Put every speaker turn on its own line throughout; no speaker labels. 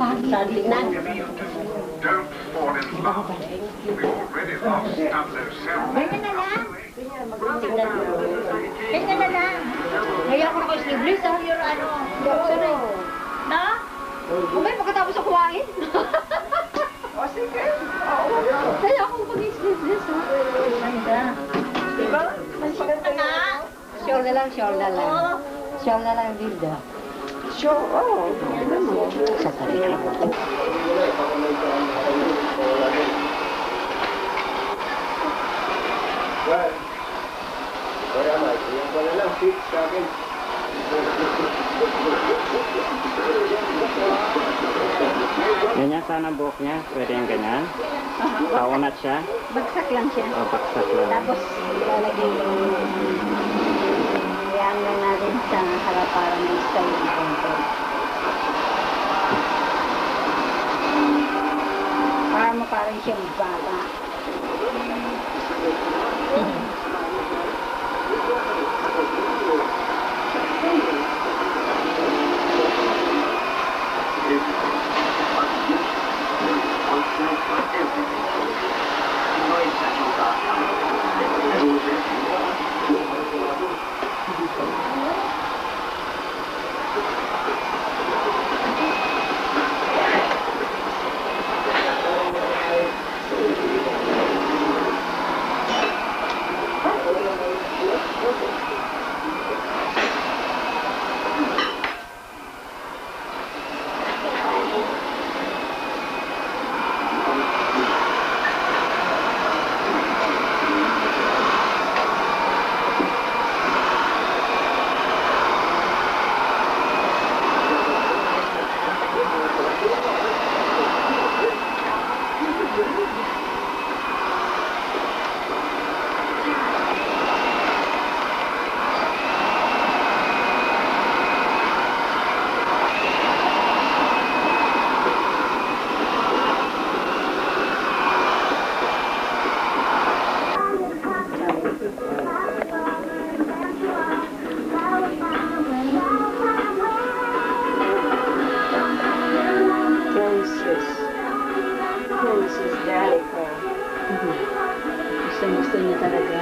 Pangit.
Tingnan.
Don't fall in love. We've already lost Tableau 7.
Ganyan na lang.
Tingnan mo.
Ganyan na lang. Ngayon ako naka-sleeveless ah. Your ano. Sorry. Na? Umay, pagkatapos ako kuhain.
O, sige.
Kaya ako pag-sleeveless ah. Ganda.
Diba? Mas maganda yun.
Shawl na lang, shawl na lang. Shawl na lang, Dilda.
Sure, oo.
Sa sarili ko.
Kaya Mike, yung pala lang, fix sa akin.
Ganyan sana buhok niya. Pwede yung ganyan. Paunat siya.
Bagsak lang siya.
O, baksak lang.
Tapos, lalagay yung... Yan lang natin sa harap para may style ng konti. Para mo parang siyang bata.
Princess Danica.
Gusto niya talaga.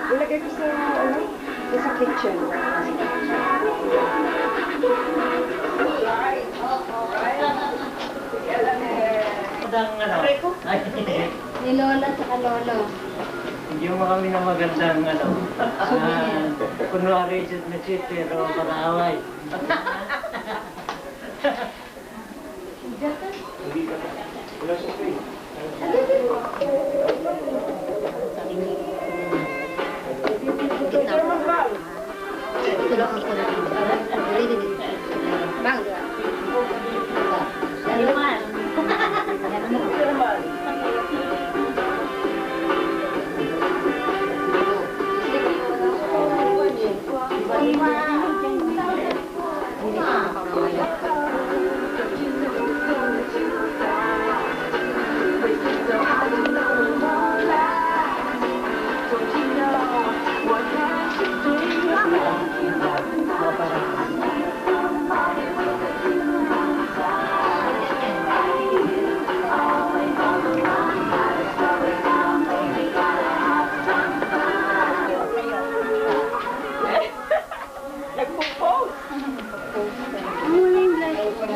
Ilagay ko sa, ano, sa kitchen.
Ni Lola at Lolo.
Hindi mo kami na magandang ano. Kunwari siya na siya pero pag-aaway.
Tulungan ko na. Bang.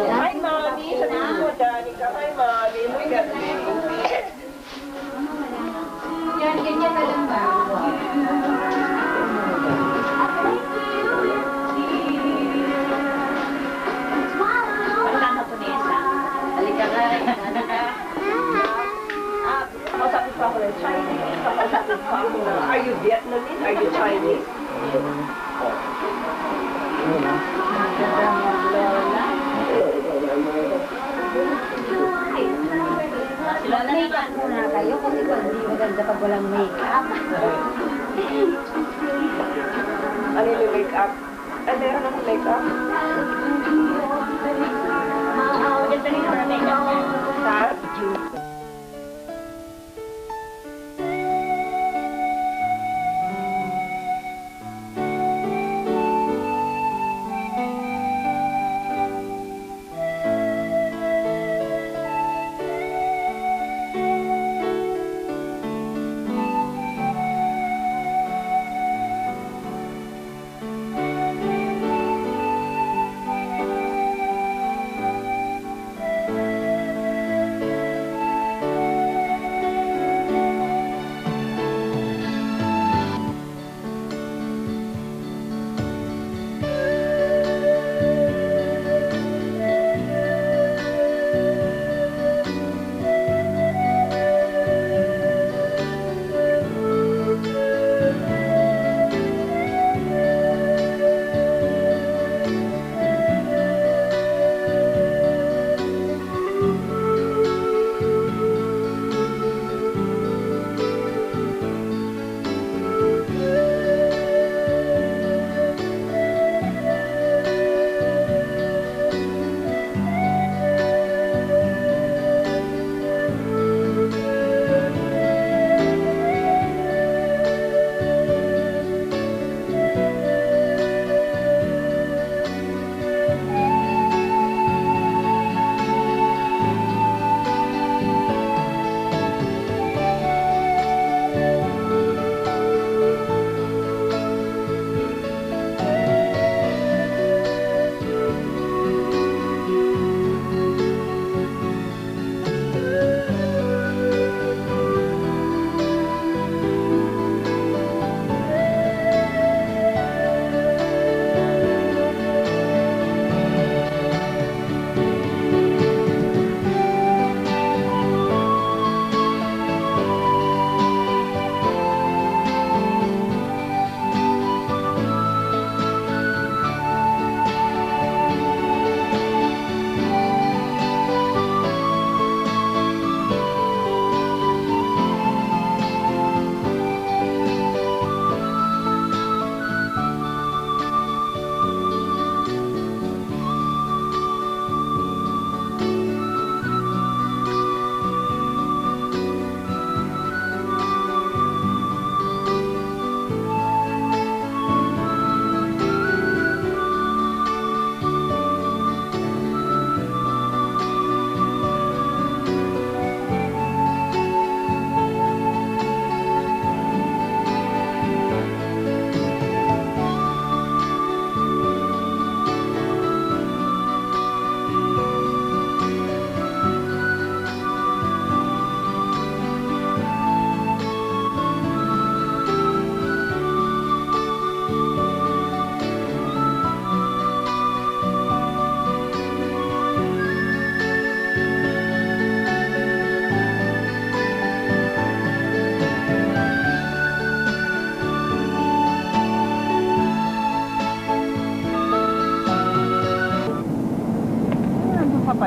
Hi, Mommy. Sabihin mo, Danica. Hi, Mommy. Muy ganda.
Yan, ganyan na lang ba?
Kausapin pa ako ng Chinese. Kausapin pa ako ng, are you Vietnamese? Are you Chinese?
Make-up muna kayo kasi kung hindi maganda pag walang make-up.
Ano yung make-up? Ay, meron akong make-up.
Maganda rin ang make-up niya.
Sa?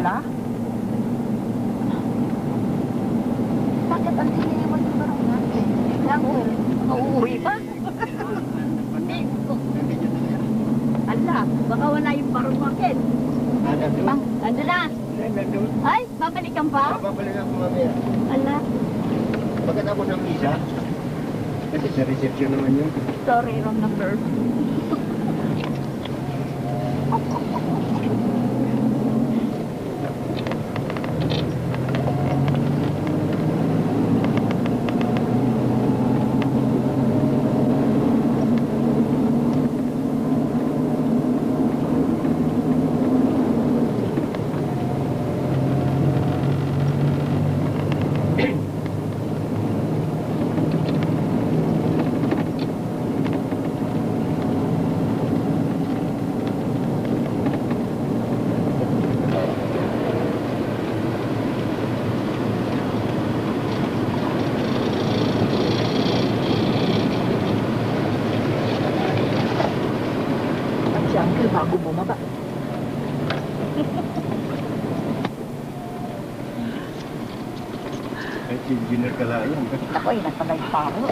Wala? Bakit ang tininiwan ko ba naman? Langwel, mauuwi pa? Hindi ko. Ala, baka wala yung parumakin. Ano na? Ay, babalikan pa?
Babalikan ko mamaya.
Ala,
Bakit ako ng isa? Kasi sa reception naman yun.
sorry, wrong number. Si Uncle bago bumaba.
Ay, si Engineer Kalayan.
Ako ay nasa may paro.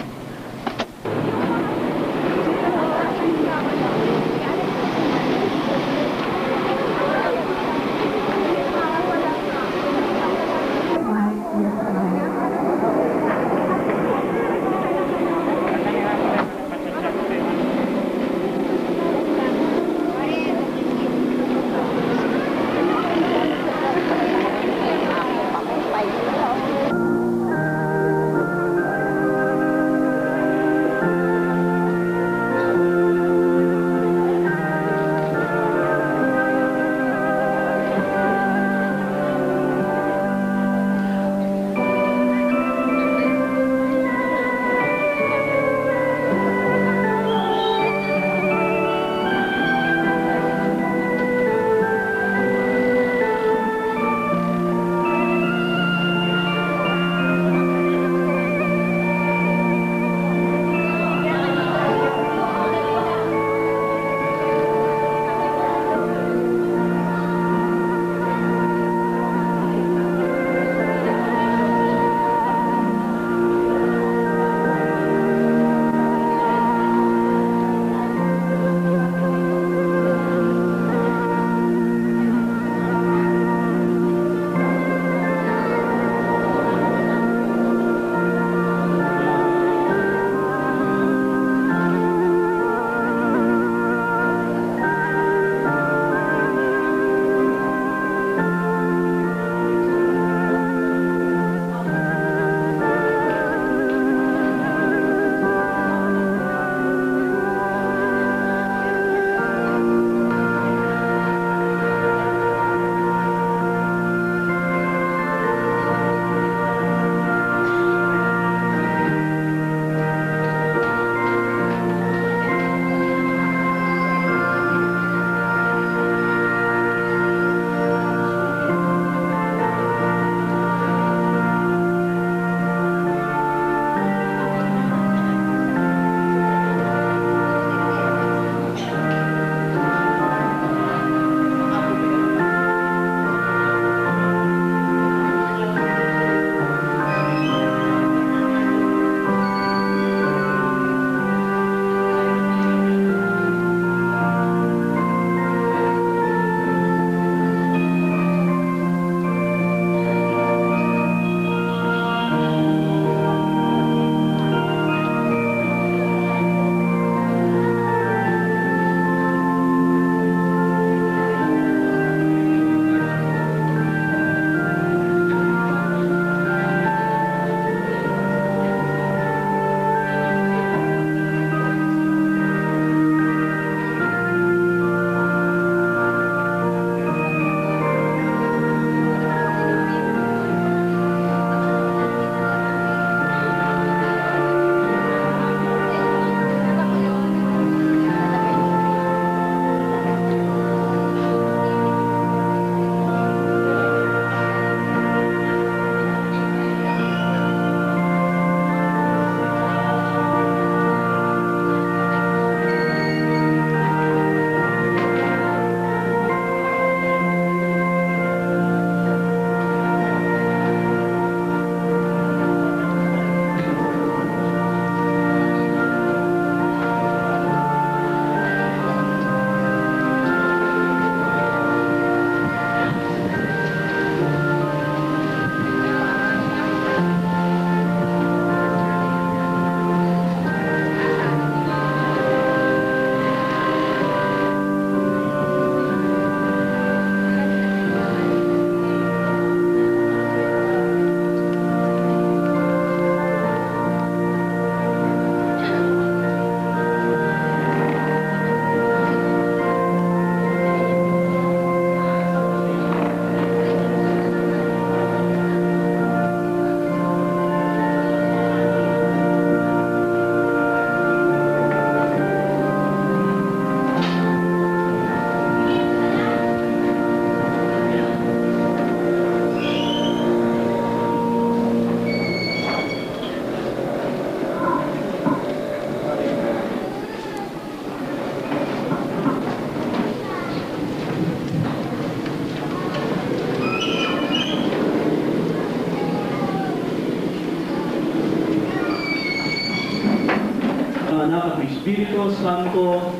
Espiritu Santo,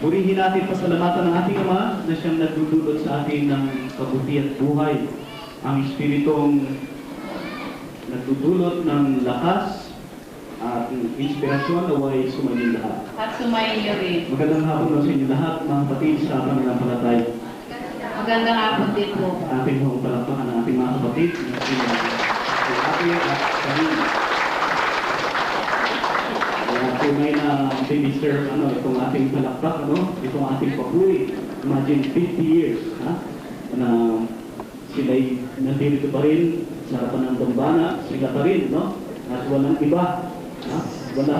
purihin natin, pasalamatan ng ating Ama na siyang nagdudulot sa atin ng kabuti at buhay. Ang Espiritong nagdudulot ng lakas at inspirasyon naway sumayin lahat.
At sumayin niyo rin.
Magandang hapon sa inyo lahat, mga kapatid sa pananampalataya.
Magandang hapon din po.
Ating hong palakpakan ng ating mga kapatid na sila Ate at Karina. Tunay na minister, itong ating palakpak, itong ating papuri. Imagine 50 years, na sila'y nandito pa rin sa harapan ng dambana, sila pa rin, at walang iba. Wala.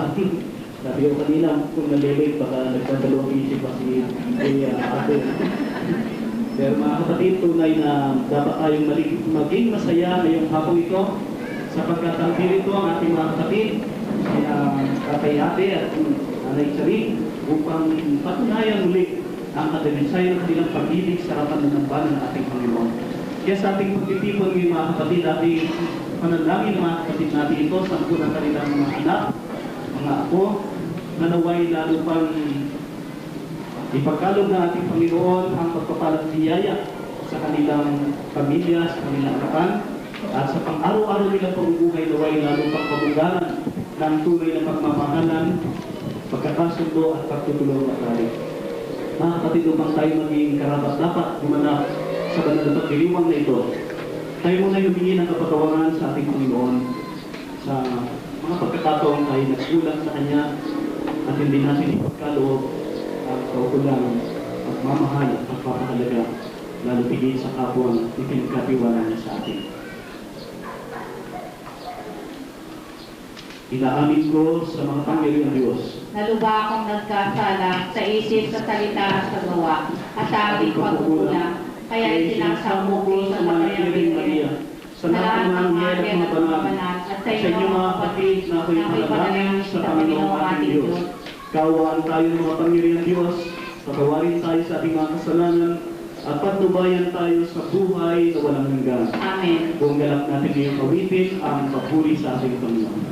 Sabi ko kanina, kung nalilate, baka nagpadalawang isip pa si Ate. Pero mga kapatid, tunay na dapat tayong maging masaya ngayong hapon ito sapagkat ang dito ang ating mga kapatid, Tatay Ate at Nanay Charing, upang patunayan muli ang katinisay ng kanilang pag-ibig sa harapan ng dambana ng ating Panginoon. Kaya sa ating pagtitipon ng mga kapatid, ating panalangin ng mga kapatid natin ito sa ng kanilang mga anak, mga apo, na naway lalo pang ipagkalog ng ating Panginoon ang pagpapalat biyaya sa kanilang pamilya, sa kanilang anak, at sa pang-araw-araw nilang pamumuhay naway lalo pang pabunggalan ng tunay na pagmamahalan, pagkakasundo at pagtutulong at lari. Mga kapatid, upang tayo maging karapat dapat gumanap sa banal na pagdiriwang na ito, tayo muna humingi ng kapatawaran sa ating Panginoon sa mga pagkakataong tayo nagsulat sa Kanya at hindi natin ipagkaloob ang kaukulang pagmamahal at pagpapahalaga lalo tigil sa kapwang ipinagkatiwala niya sa atin. Inaamin ko sa mga pangyari ng Diyos
na lubha akong nagkasala sa isip, sa salita at sa gawa at sa aking pagkukulang. Kaya isinasamo ko sa Maria Maria, sa lahat ng anghel at mga banal, at sa inyo mga kapatid na ako'y panalangin sa Panginoong ating Diyos. Kaawaan tayo ng mga pangyari ng Diyos, patawarin tayo sa ating mga kasalanan, at patnubayan tayo sa buhay na walang hanggan. Amen.
Kung galak natin ngayong kawitin ang papuri sa ating Panginoon.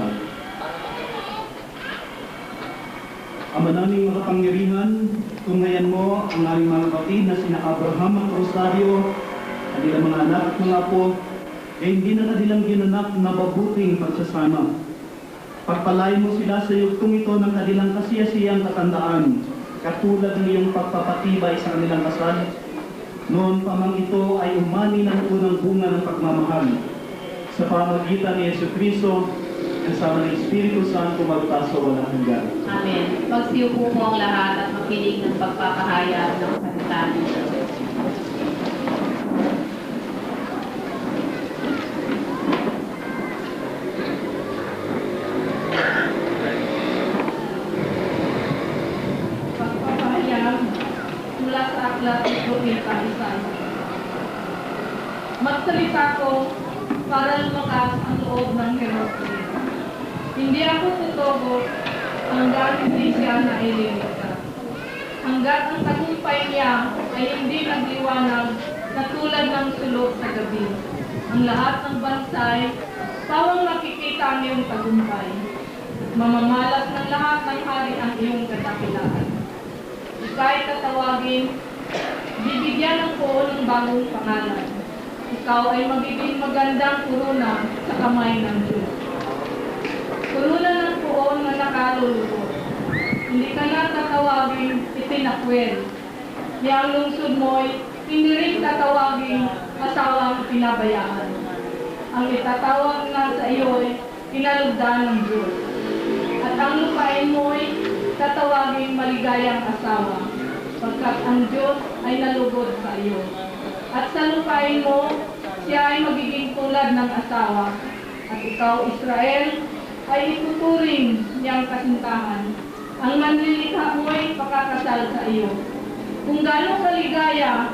pagmamahal. Ama naming makapangyarihan, tungayan mo ang aming mga kapatid na sina Abraham at Rosario, kanilang mga anak at mga apo, ay hindi na kanilang ginanap na mabuting pagsasama. Pagpalain mo sila sa yugtong ito ng kanilang kasiyasiyang katandaan, katulad ng iyong pagpapatibay sa kanilang kasal. Noon pa mang ito ay umani ng unang bunga ng pagmamahal. Sa pamagitan ni Jesucristo, kasama ng Espiritu Santo magtaas sa walang hanggan.
Amen. Magsiupo po ang lahat at makinig ng pagpapahayag ng salita ng Diyos. Pagpapahayag mula sa aklat ng Propeta Isaiah. Magsalita ko para lumakas ang loob ng Herodes. Hindi ako tutugo hanggang hindi siya naililigtas. Hanggat ang tagumpay niya ay hindi nagliwanag na tulad ng sulok sa gabi. Ang lahat ng bansay, pawang makikita ang iyong tagumpay. Mamamalas ng lahat ng hari ang iyong kadakilaan. Ika'y tatawagin, bibigyan ng poon ng bagong pangalan. Ikaw ay magiging magandang kuruna sa kamay ng Diyos. Kuruna ng poon na nakalulubog. Hindi ka na tatawagin itinakwel. Yang lungsod mo'y hindi rin tatawagin asawang pinabayaan. Ang itatawag na sa iyo'y kinalugdan ng Diyos. At ang lupain mo'y tatawagin maligayang asawa, pagkat ang Diyos ay nalugod sa iyo. At sa lupain mo, siya ay magiging tulad ng asawa. At ikaw, Israel, ay ituturing niyang kasintahan. Ang manlilikha mo ay pakakasal sa iyo. Kung gano'ng kaligaya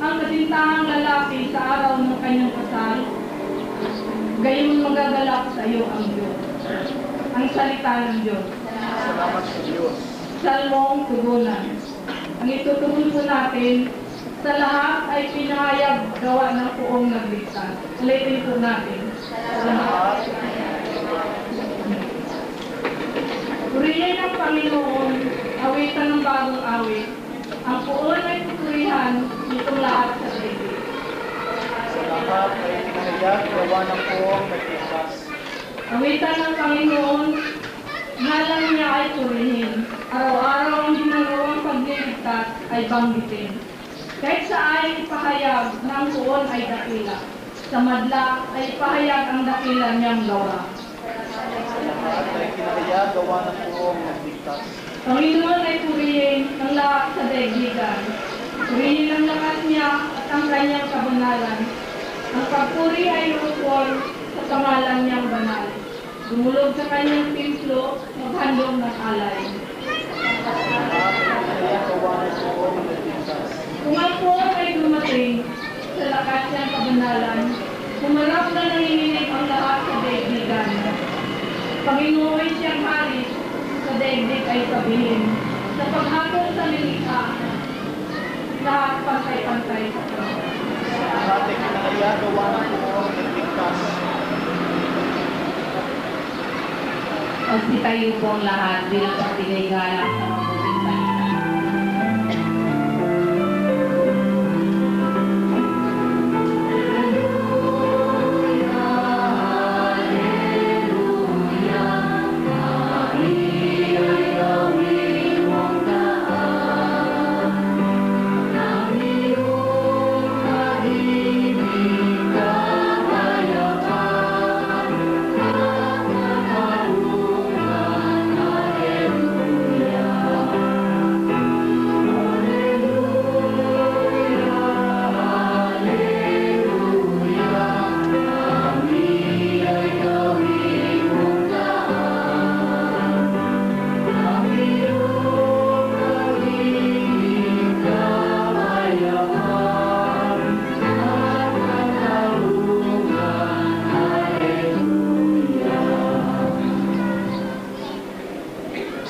ang kasintahang lalaki sa araw ng kanyang kasal, gayon magagalak sa iyo ang Diyos. Ang salita ng Diyos.
Salamat sa Diyos.
Salmong tugunan. Ang itutugon po natin, sa lahat ay pinahayag gawa ng poong nagligtas. Ulitin po natin. Salamat. Purihin ng Panginoon, awitan ng bagong awit. Ang poon ay pupurihan nitong lahat sa daigdig.
Sa lahat ay pinahayag gawa ng poong nagligtas.
Awitan ng Panginoon, ngalan niya ay purihin. Araw-araw ang ginagawang pagliligtas ay banggitin. Kahit sa ay ipahayag na ang poon ay dakila. Sa madla ay ipahayag ang dakila niyang gawa.
Sa lahat ay pinahayag gawa ng poong nagligtas.
Panginoon ay purihin ng lahat sa daigdigan. Purihin ang lakas niya at ang kanyang kabanalan. Ang pagpuri ay lukol sa pangalan niyang banal. Dumulog sa kanyang templo, maghandog ng alay.
Sa lahat ay pinahayag gawa ng poong nagligtas.
Kung ang poon ay dumating sa lakas niyang kabanalan, humarap na nanginginig ang lahat sa daigdigan. Panginoon siyang hari, sa daigdig ay sabihin, sa paghakot sa lilikha, lahat pantay-pantay sa Diyos.
Sa lahat ay pinahayag gawa ng poong nagligtas.
Magsitayo po ang lahat bilang pagbigay galang sa mabuting salita.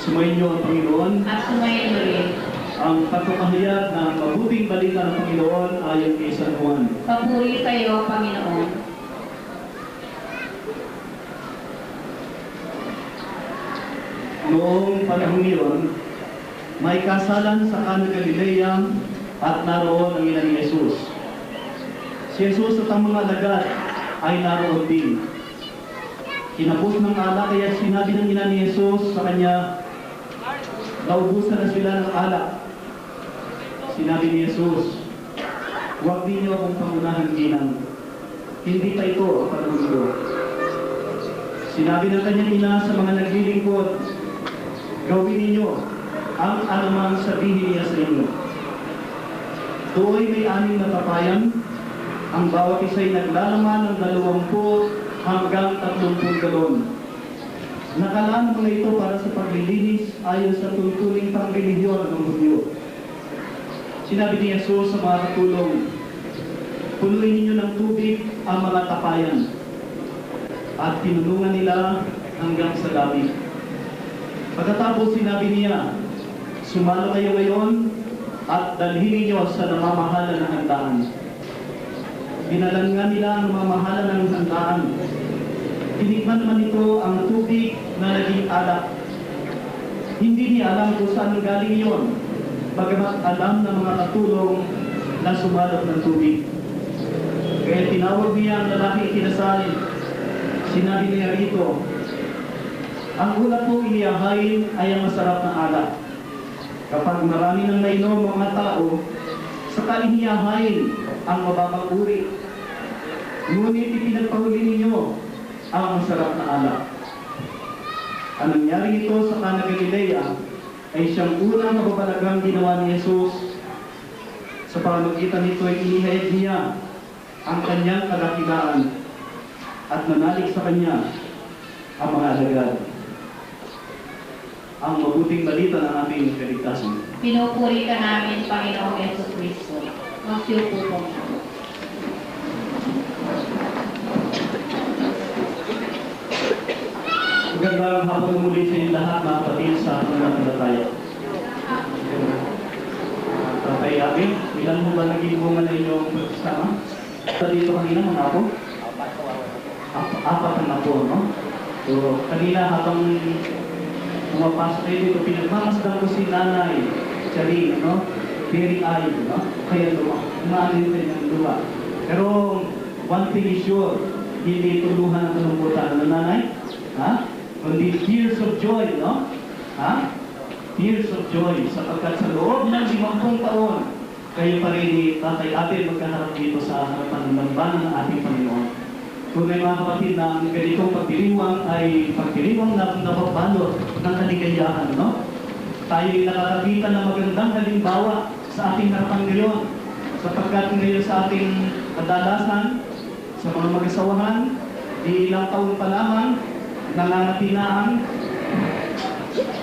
Sumayin niyo ang Panginoon.
At sumayin mo rin.
Ang pagpapahayag ng mabuting balita ng Panginoon ayon kay San Juan.
Papuri sa iyo, Panginoon.
Noong panahon niyon, may kasalan sa Cana Galilea at naroon ang ina ni Jesus. Si Jesus at ang mga alagad ay naroon din. Kinapos ng alak, kaya sinabi ng ina ni Jesus sa kanya, naubusan na sila ng alak. Sinabi ni Jesus, huwag din niyo akong pangunahan ginang. Hindi pa ito ang panahon ko. Sinabi ng kanyang ina sa mga naglilingkod, gawin ninyo ang anumang sabihin niya sa inyo. Doon may 6 na tapayan, ang bawat isa'y naglalaman ng 20 hanggang 30 galon. Nakalaan mga ito para sa paglilinis ayon sa tuntuning pangrelihiyon ng Hudyo. Sinabi ni Jesus sa mga katulong, punuin ninyo ng tubig ang mga tapayan. At tinulungan nila hanggang sa labi. Pagkatapos sinabi niya, sumalo kayo ngayon at dalhin ninyo sa namamahala ng handaan. Dinalan nga nila ang namamahala ng handaan. Tinikman naman ito ang tubig na naging alak. Hindi niya alam kung saan galing iyon, bagamat alam ng mga katulong na sumalot ng tubig. Kaya tinawag niya ang lalaki kinasal. Sinabi niya rito, ang ulat po iniyahain ay ang masarap na alak. Kapag marami nang nainom mga tao, saka iniyahain ang mababang uri. Ngunit ipinagpahuli ninyo ang masarap na alak. Ang nangyari ito sa Cana Galilea ay siyang unang mababalagang ginawa ni Jesus. Sa pamamagitan nito ay inihayag niya ang kanyang kadakilaan at nanalig sa kanya ang mga alagad. Ang mabuting balita ng aming kaligtasan.
Pinupuri ka namin, Panginoong Yesus Kristo. Magsiupo po.
Magandang hapon muli sa inyong lahat, mga kapatid sa pananampalataya. Tatay Abi, ilan mo ba naging bunga na inyong pagsama? Dito kanina, mga apo? Apat na apo, no? So, kanina habang pumapasok kayo dito, pinagmamasdan ko si Nanay Charing, no? Very eye, no? Kaya umaanin din ang luha. Pero, one thing is sure, hindi tuluhan ang kalungkutan. Ano, Nanay? Ha? Kundi tears of joy, no? Ha? Tears of joy, sapagkat sa loob ng 50 taon, kayo pa rin ni Tatay Ate magkaharap dito sa harapan ng lambanan ng ating Panginoon. Kung may mga kapatid na ang ganitong pagdiriwang ay pagdiriwang na nababalot ng kaligayahan, no? Tayo'y nakakakita ng magandang halimbawa sa ating harapan ngayon, sapagkat ngayon sa ating kadalasan, sa mga mag-asawahan, di ilang taon pa lamang, nangangatinaan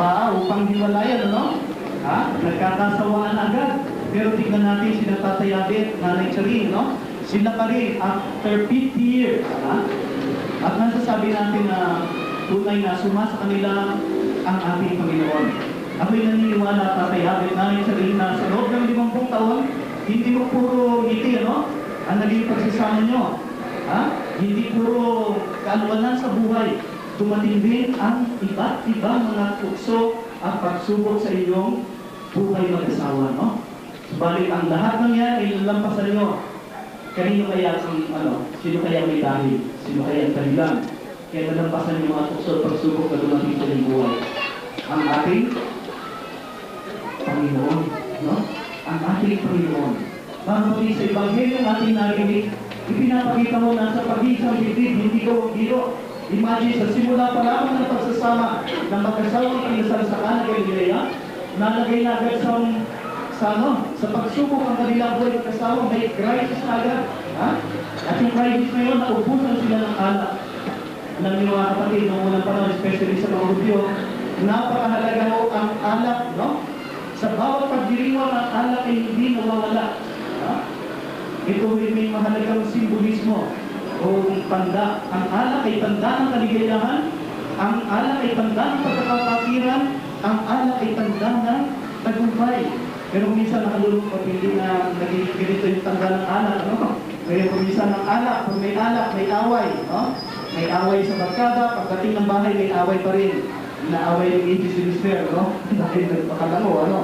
pa upang hiwalayan, ano? Ha? Nagkakasawaan agad. Pero tignan natin sila Tatay Abet, Nanay Charing, no? Sila pa rin after 50 years. Ha? At nasasabi natin na tunay na suma sa kanila ang ating Panginoon. Ako'y naniniwala, Tatay Abet, Nanay Charing, na sa loob ng 50 taon, hindi mo puro ngiti, ano? Ang naging pagsasama nyo. Ha? Hindi puro kaalwanan sa buhay. Dumating din ang iba't ibang mga tukso at pagsubok sa inyong buhay mag-asawa, no? Subalit ang lahat ng yan ay lalampasan nyo. Kanino kaya sino kaya may dahil? Sino kaya ang dahilan? Kaya lalampasan yung mga tukso at pagsubok na dumating sa inyong buhay. Ang ating Panginoon, no? Ang ating Panginoon. Mga kapatid, sa Ebanghelyo ng ating narinig, ipinapakita mo na sa pag-isang bibig, hindi ko biro. Imagine, sa simula pa lamang ng pagsasama ng mag-asawang kinasal sa Cana Galilea, nalagay na agad sa pagsubok ang kanilang buhay mag-asawa, may crisis na agad. Ha? At yung crisis na yun, naubusan sila ng alak. Alam niyo mga kapatid, noong unang panahon, especially sa mga Hudyo, napakahalaga mo ang alak, no? Sa bawat pagdiriwang ang alak ay hindi nawawala. Ha? Ito may mahalagang simbolismo o tanda. Ang alak ay tanda ng kaligayahan, ang alak ay tanda ng pagkakapakiran, ang alak ay tanda ng tagumpay. Pero minsan nakalulungkot, hindi na naging ganito yung tanda ng alak, no? Kaya kung minsan ng alak, kung may alak, may away, no? May away sa barkada, pagdating ng bahay, may away pa rin. naaway yung agency si Mister, no? Dahil nagpakalango, ano?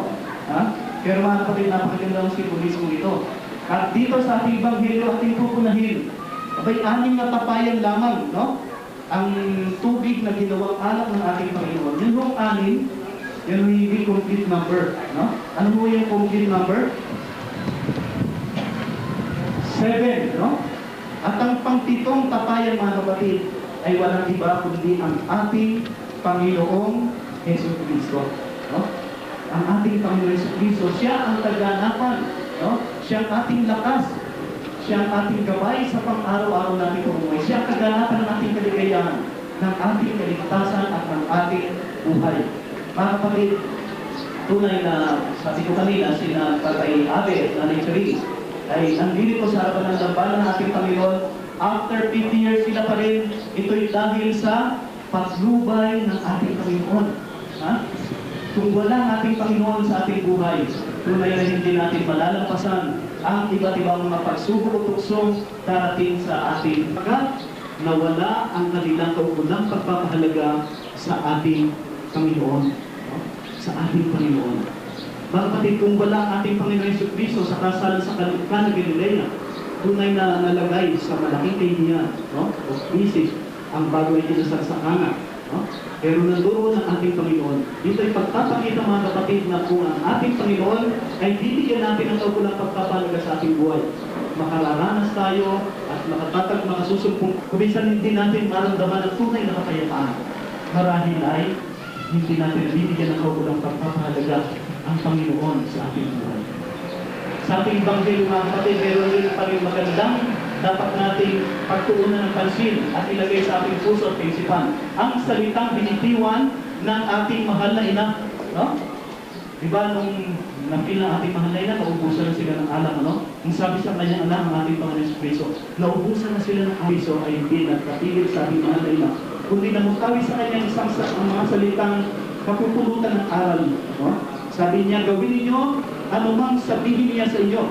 Ha? Pero mga kapatid, napakaganda ang simbolismo ito. At dito sa ating Ebanghelyo, ating pupunahin, abay, 6 na tapayan lamang, no? Ang tubig na ginawang alak ng ating Panginoon. Yung 6, yan hindi complete number, no? Ano mo yung complete number? 7, no? At ang pang-7 tapayan, mga kapatid, ay walang iba kundi ang ating Panginoong Hesus Kristo, no? Ang ating Panginoong Hesus Kristo, siya ang kaganapan, no? Siya ang ating lakas, siya ang ating gabay sa pang-araw-araw nating pamumuhay. Siya ang kaganapan ng ating kaligayahan, ng ating kaligtasan at ng ating buhay. Mga kapatid, tunay na, sabi ko kanina, sina Tatay Abe, Nanay Cherie, ay nandito sa harapan ng labanan ng ating Panginoon. After 50 years sila pa rin, ito'y dahil sa paglubay ng ating Panginoon. Ha? Kung wala ang ating Panginoon sa ating buhay, tunay na hindi natin malalampasan ang iba't ibang mga pagsubok o tuksong darating sa ating pagkat nawala ang kanilang kauunang pagpapahalaga sa ating Panginoon. No? Sa ating Panginoon. Mga kapatid, kung wala ang ating Panginoon Jesucristo sa kasal sa Kana Galilea, tunay na nalagay sa malaking kahihiyan, no? O crisis, ang bago ay kinasal sa Kana, no? Pero nandoon ang ating Panginoon. Dito ay pagpapakita, mga kapatid, na kung ang ating Panginoon ay bibigyan natin ang kaukulang pagpapalaga sa ating buhay. Makararanas tayo at makasusumpong. Kuminsan hindi natin maramdaman ang tunay na kapayapaan. Marahil ay hindi natin bibigyan ng kaukulang pagpapalaga ang Panginoon sa ating buhay. Sa ating Ebanghelyo, mga kapatid, meron rin pa rin magandang dapat nating pagtuunan ng pansin at ilagay sa ating puso at isipan. Ang salitang binitiwan ng ating mahal na ina. No? Diba nung napil ng ating mahal na ina, naubusan na sila ng alak, ano? Ang sabi sa kanyang anak, ang ating Panginoon Jesucristo, naubusan na sila ng abiso ay hindi nagkatigil sa ating mahal na ina, kundi namutawi sa kanyang isang ang mga salitang kapupulutan ng aral. No? Sabi niya, gawin ninyo anumang sabihin niya sa inyo.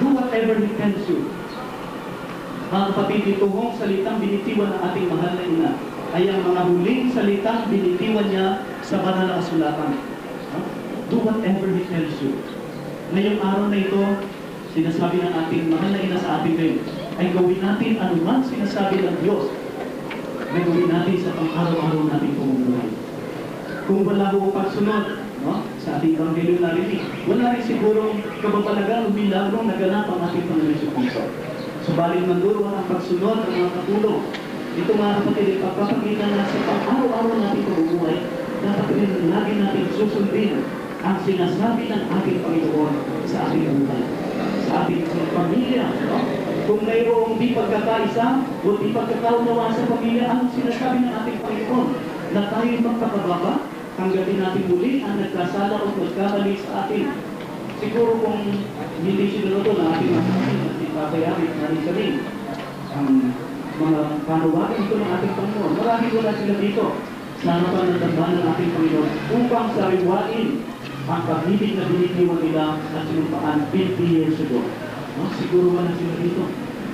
Do whatever he tells you. Mga kapatid, itong salitang binitiwan ng ating mahal na ina ay ang mga huling salitang binitiwan niya sa banal na kasulatan. Do whatever he tells you. Ngayong araw na ito, sinasabi ng ating mahal na ina sa ating rin, ay gawin natin anuman sinasabi ng Diyos na gawin natin sa pang-araw-araw nating pamumuhay. Kung wala ho pagsunod, no? Sa ating Ebanghelyo narinig, wala rin sigurong kababalagan o milagrong naganap ang ating Panginoon Jesucristo. Subalit manduro ang pagsunod ng mga katulong. Ito, mga kapatid, pagpapakita na sa pang-araw-araw nating pamumuhay, dapat rin lagi natin susundin ang sinasabi ng ating Panginoon sa ating buhay, sa ating pamilya. No? Kung mayroong di pagkakaisa o di pagkakaunawa sa pamilya, ang sinasabi ng ating Panginoon na tayo magpakababa, tanggapin natin muli ang nagkasala o nagkamali sa atin. Siguro kung hindi sinunod ng ating mga kapatid at ipapayabit na rin sa rin ang mga panuwagan ito ng ating Panginoon. Maraming wala sila dito sa harapan ng dambahan ng ating Panginoon upang sariwain ang pag-ibig na binitiwan nila at sinumpaan 50 years ago. No? Siguro wala sila dito.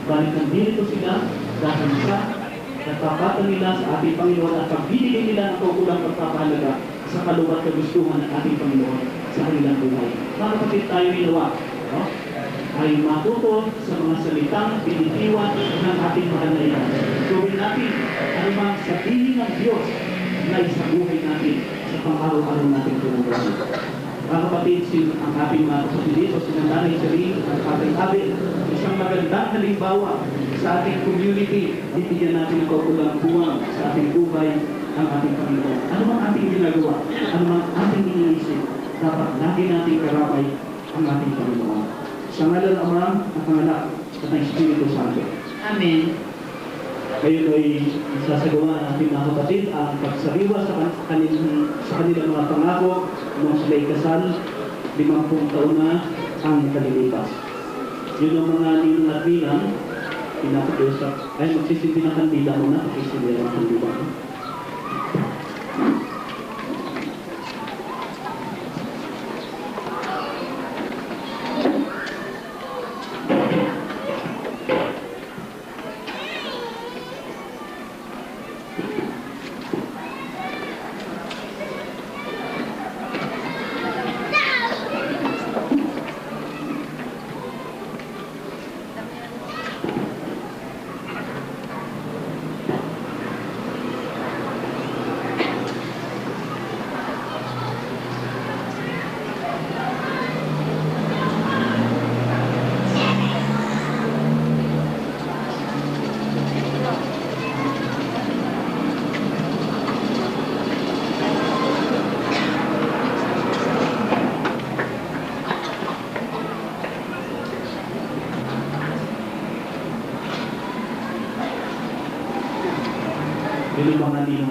Balik nandito sila dahil sa nagpapatan nila sa ating Panginoon at pagbibigay nila ng kaukulang pagpapahalaga sa kaluwat kagustuhan ng ating Panginoon sa kanilang buhay. Mga kapatid, tayo ginawa, no? Ay matuto sa mga salitang binitiwan ng ating mahal na ina. Gawin natin anumang sabihin ng Diyos na isabuhay natin sa pang-araw-araw nating pamumuhay. Mga kapatid, ang ating mga kapatid dito, si Nanay Cherie at Tatay Abe, isang magandang halimbawa sa ating community. Bibigyan natin ng kaukulang buwang sa ating buhay ang ating Panginoon. Ano mang ating ginagawa, ano mang ating iniisip, dapat lagi nating karamay ang ating Panginoon. Sa ngalan ng Ama at ng Anak at ng Espiritu Santo.
Amen.
Ngayon ay sasagawa ng ating mga kapatid ang pagsariwa sa kanilang mga pangako nung sila'y kasal, 50 taon na ang kalilipas. Yun ang mga ninong at ninang pinapakiusap ay magsisimpi ng kandila muna, pakisimpi ng kandila.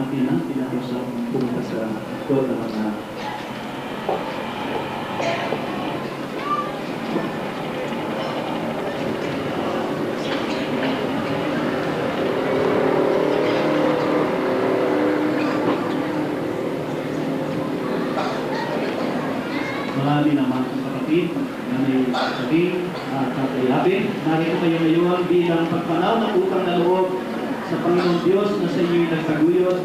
mga tinang pinakusang pumunta sa court ng mga marami naman ang kapatid na may kapatid at kakayabin. Narito kayo ngayon bilang pagpanaw ng utang na loob sa Panginoon Diyos na sa inyo'y nagtaguyod,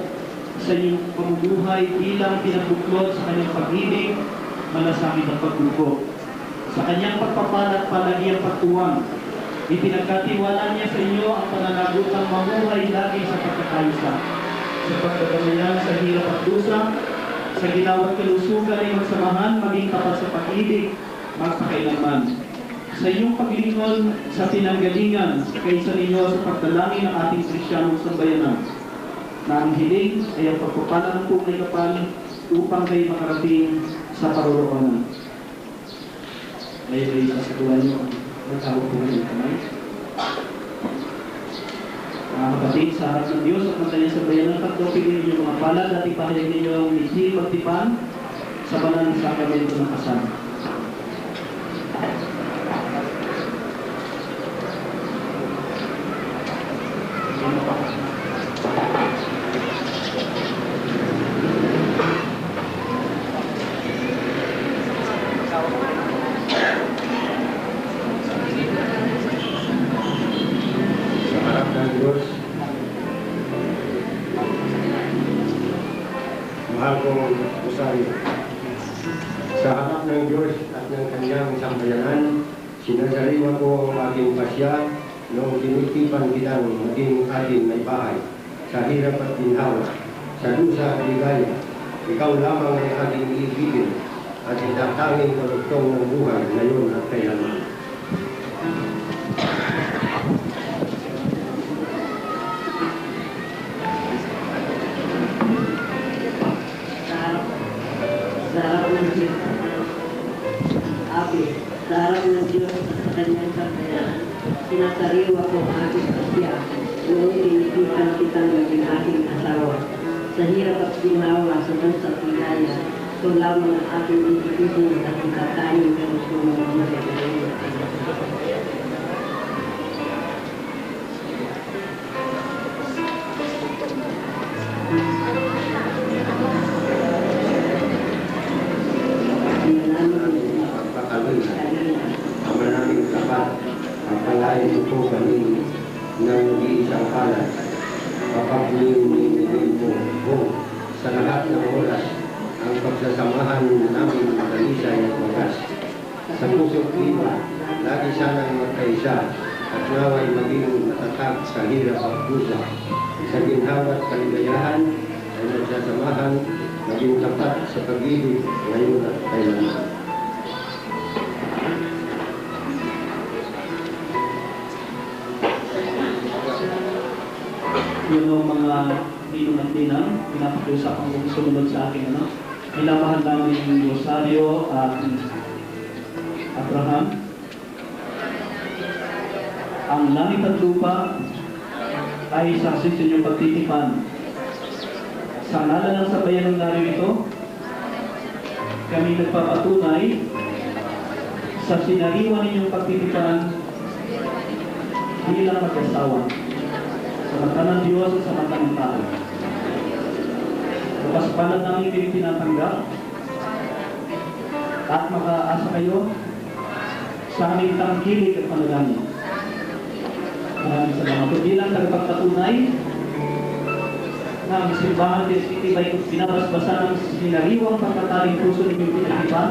sa inyong pamumuhay bilang pinabuklod sa kanyang pag-ibig, malasakit at pagbuko. Sa kanyang pagpapalat palagi ang pagtuwang, ipinagkatiwala niya sa inyo ang pananagutang mamuhay lagi sa pagkakayusa, sa pagkagamayan sa hirap at dusa, sa ginawat kalusugan ay magsamahan, maging tapat sa pag-ibig, magpakailanman. Sa iyong paglingon sa pinanggalingan, kaysa ninyo sa pagdalangin ng ating Kristyanong sambayanan, na ang hiling ay ang pagpapala ng tunay kapal upang kayo makarating sa paroroonan. Ngayon ay sasagawan niyo ang magkawag po ng kamay. Mga kapatid, sa harap ng Diyos at ng kanyang sambayanan, pagtopin ninyo mga palad at ipahayag ninyo ang misi magtipan sa banal na sakramento ng kasal.
Mahal kong Rosario, sa harap ng Diyos at ng kanyang sambayanan, sinasariwa ko ang aking pasya noong tinitipan kitang maging ating may bahay, sa hirap at ginhawa, sa dusa at ligaya. Ikaw lamang ay aking iibigin at itatanging karugtong ng buhay ngayon at kailanman.
Sa harap ng Diyos at sa kanyang sambayanan, sinasariwa ko ang aking pasya noong tinitipan kitang maging aking asawa. Sa hirap at ginawa, sa bansa at ligaya, ito lamang ang aking ibigin at itatanging karugtong ng buhay ngayon at kailanman.
Ang maraming tapat, ang palayan ito kami ng iisang palad. Kapag-iinigin mo sa lahat ng oras ang pagsasamahan namin malisay at wagas. Sa puso't iba, lagi sanang magkaisa at naway maging matatag sa hirap at dusa. Sa ginhawa at kaligayahan ay nagsasamahan, maging tapat sa pag-ibig ngayon at kailanman.
Yun ang mga ninong at ninang, pinapakiusap ang sumunod sa akin, minamahal namin yung Rosario at Abraham. Ang langit at lupa ay saksi sa inyong pagtitipan. Sa ngalan ng sambayan ng narito, kami nagpapatunay sa sinariwa ninyong pagtitipan bilang mag-asawa. Sa mata ng Diyos at sa mata ng tao. Bukas palad namin din tinatanggap at makaasa kayo sa aming tangkilik at panalangin. Maraming salamat. Bilang tagapagpatunay ng simbahan ng City by binabasbasa ng sinariwang pagkataling puso ng inyong pinag-ipan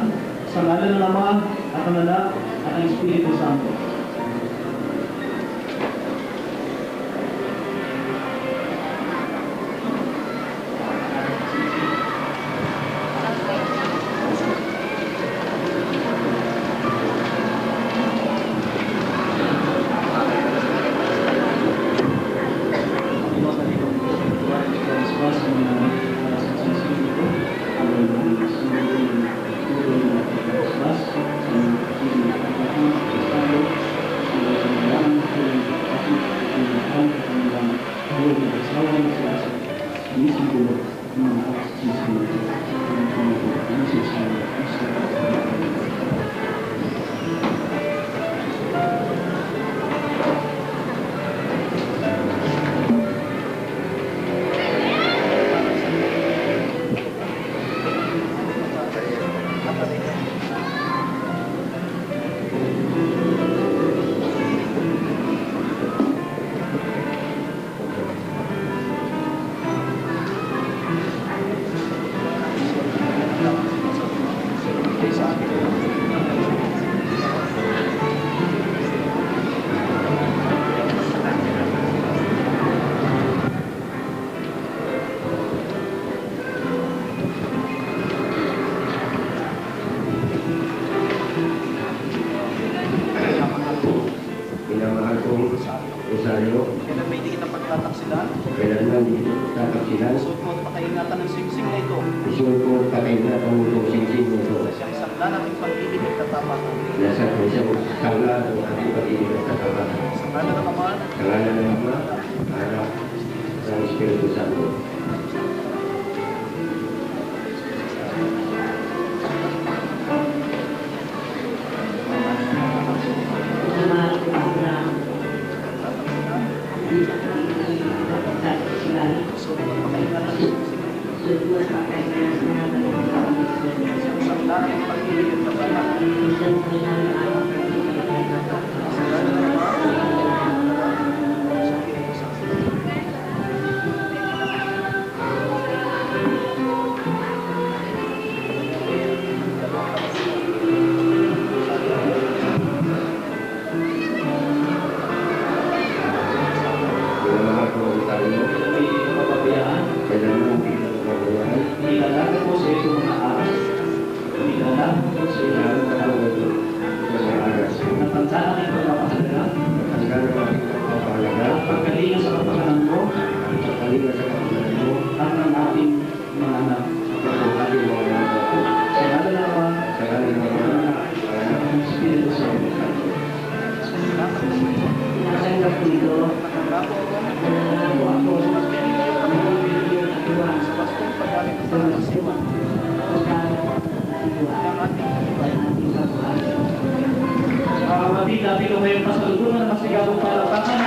sa ngalan ng Ama at ng Anak at ng Espiritu Santo.
Minamahal kong Rosario,
Kailan may hindi kita pagtataksilan?
kailanman dito tataksilan,
Suot mo at pakaingatan ng singsing na ito.
isuot ko kakainatan itong singsing nito.
Sa siyang sangla nating pag-ibig at katapatan.
Nasa isang sangla ng ating pag-ibig at katapatan.
Sa ngalan ng Ama,
Sa ngalan ng Ama, Anak, ng Espiritu Santo.
Mahal ko Abraham. Hindi pa kami nagtataksilan.
suot mo at pakaingatan ng singsing na ito.
Suot pakai na
Sa sangla nating pag-ibig at katapatan.
isang kailangan
Sa ngalan ng Ama, sa Espiritu Santo.
Minamahal kong Rosario,
Kailan may hindi ko mapabayaan,
kailanman dito mabayan.
inilalala ko sa iyong mga aras. Inilalala ko sa iyong
Kailangan
mga
ako
aras.
ito ng aras.
Natanda ang iyong pagpapahalaga,
Hanggang ang ating pagpapahalaga,
ang pagkalinga sa kapakanan mo,
pagkalinga sa kapanalan mo,
at ng ating mga anak.
at ang ating mga anak.
Sa ngalan ng Ama,
Sa ngalan ng Ama, Anak,
ng Espiritu Santo.
Tinatanggap ko ito na nananako ako ng bibigyan at tuwa
Sa bastong paggamit ng
sa
pangasiwan.
pagkalat at tuwa
Ang ating
at ating pagkalat.
Kapatid, ko ngayong pasalutunan ng masigabong palakpakan.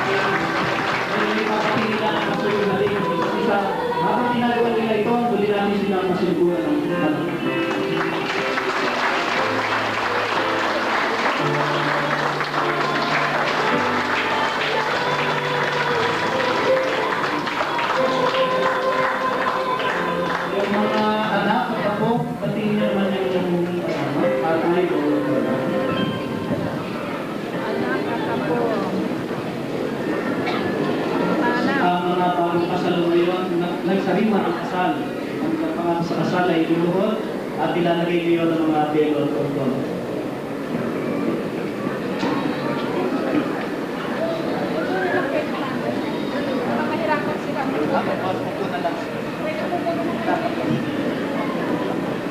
Ngayon, ipapakita nila ang masyong halin ng isa't isa. Habang ginagawa nila ito, muli namin silang masiliguan ng mga. Yung mga anak at ako, pati nyo naman yung tatay o ang mga bagong kasal ngayon, nagsarima ang kasal. Ang pangalan sa kasal ay luluhod at ilalagay ngayon ng mga telo o torton.
upo na lang.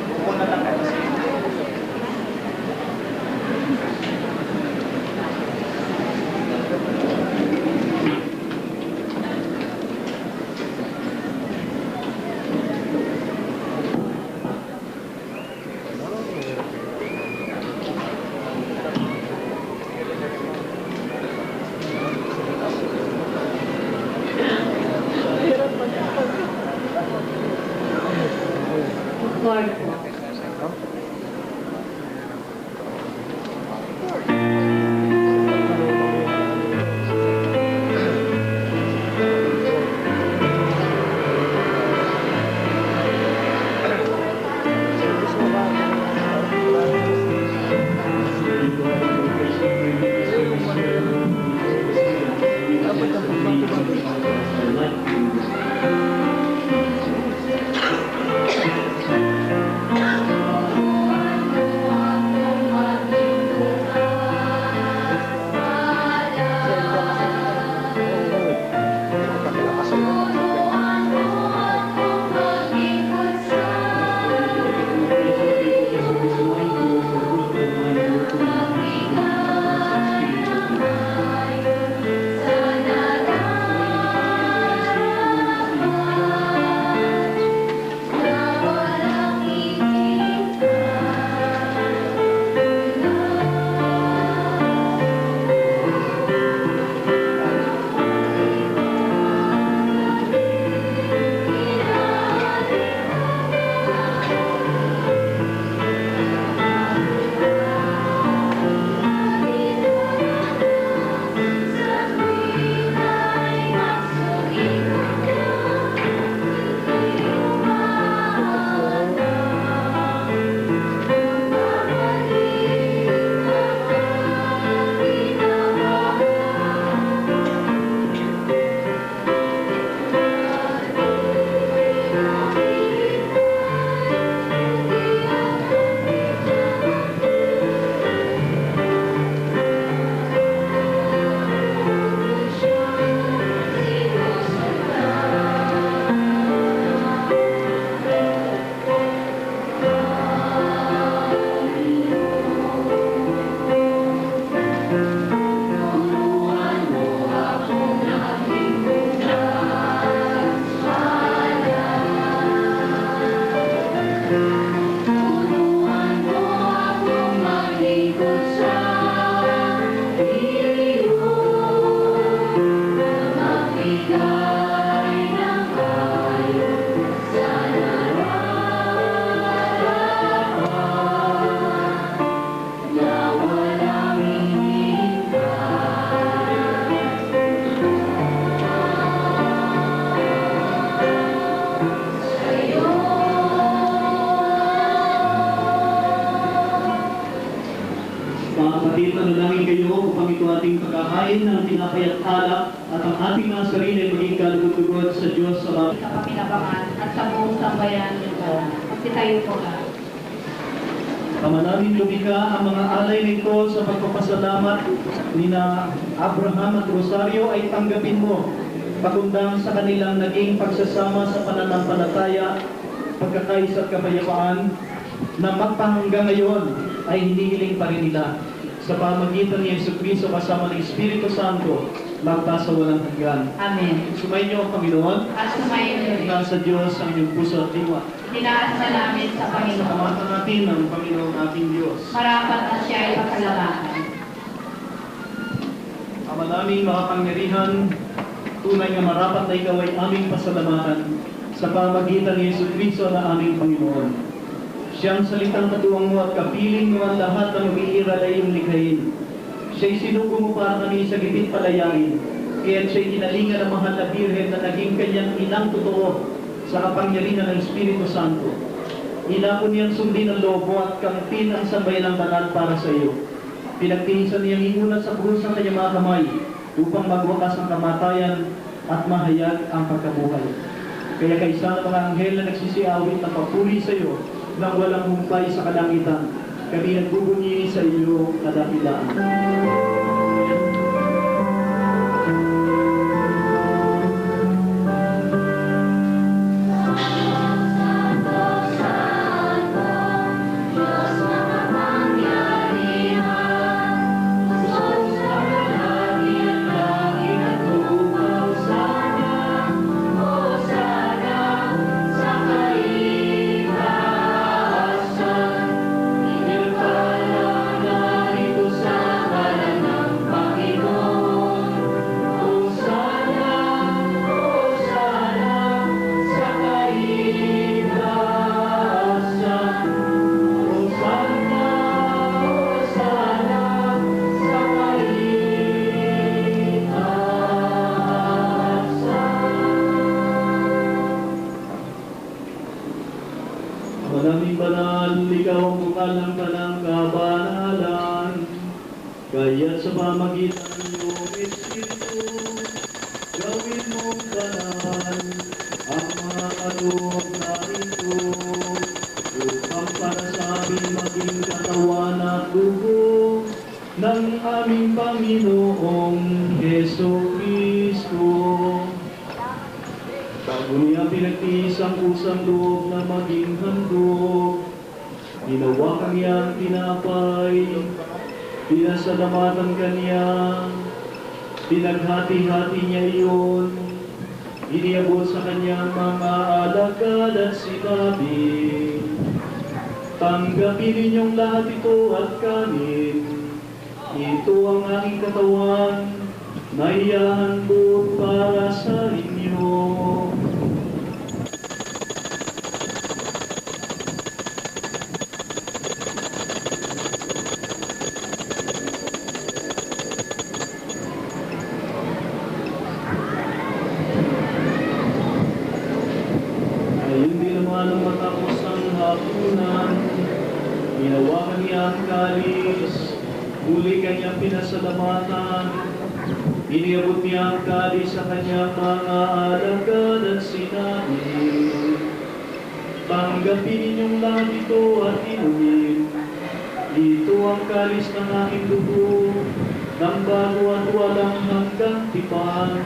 Upo na lang kasi.
Lord,
tinapay at alak at ang ating mga sarili ay maging kalugod-lugod sa Diyos sa mga
sa kapinabangan at sa buong sambayan nito. Magsitayo po ka.
Ama namin lumikha ang mga alay nito sa pagpapasalamat ni na Abraham at Rosario ay tanggapin mo patundang sa kanilang naging pagsasama sa pananampalataya, pagkakaisa at kapayapaan na magpahanggang ngayon ay hinihiling pa rin nila sa pamagitan ni Jesucristo kasama ng Espiritu Santo magpa sa walang hanggan.
Amen.
Sumayin niyo ang Panginoon.
At sumayin niyo rin.
Nasa Diyos ang iyong puso at diwa.
Tinaas na namin sa Panginoon.
Salamatan natin ang Panginoon ating Diyos.
Marapat na siya ay pasalamatan.
Ama naming makapangyarihan, tunay nga marapat na ikaw ay aming pasalamatan sa pamagitan ni Jesucristo na aming Panginoon. Siyang salitang katuwang mo at kapiling mo ang lahat ng umiiral ay iyong likhain. Siya'y sinugo mo para kami sa gitid palayain. Kaya't siya'y kinalingan ng mahal na Birhen na naging kanyang inang totoo sa kapangyarihan ng Espiritu Santo. Inako niyang sundin ang lobo at kamtin ang sambayan ng banal para sa iyo. Pinagtinisan niyang iunat sa krus ang kanyang mga kamay upang magwakas ang kamatayan at mahayag ang pagkabuhay. Kaya kaysa ng mga anghel na nagsisiawit na papuri sa iyo nang walang humpay sa kalangitan, kami nagbubunyi sa iyo kadakilaan. Maraming banal, ikaw ang bukal ng kanang kabanalan. Kaya sa pamagitan ng iyong Espiritu, gawin mong banal ang mga kaloob na ito, upang para sa amin maging katawan at dugo ng aming Panginoong Jesucristo. Bago niya pinagtiis ang kusang loob na maging handog, hinawakan niya ang tinapay, pinasalamatan kanya, pinaghati-hati niya iyon, iniabot sa kanyang mga alagad at sinabi, tanggapin ninyong lahat ito at kanin, ito ang aking katawan, na ihahandog para sa inyo. Ayun din naman ang matapos ang hapunan, hinawakan niya ang kalis, muli kanyang pinasalamatan, iniabot niya ang kalis sa kanyang mga alagad at sinabi, tanggapin ninyong lahat ito at inumin. Ito ang kalis ng aking dugo, ng bago at walang hanggang tipan.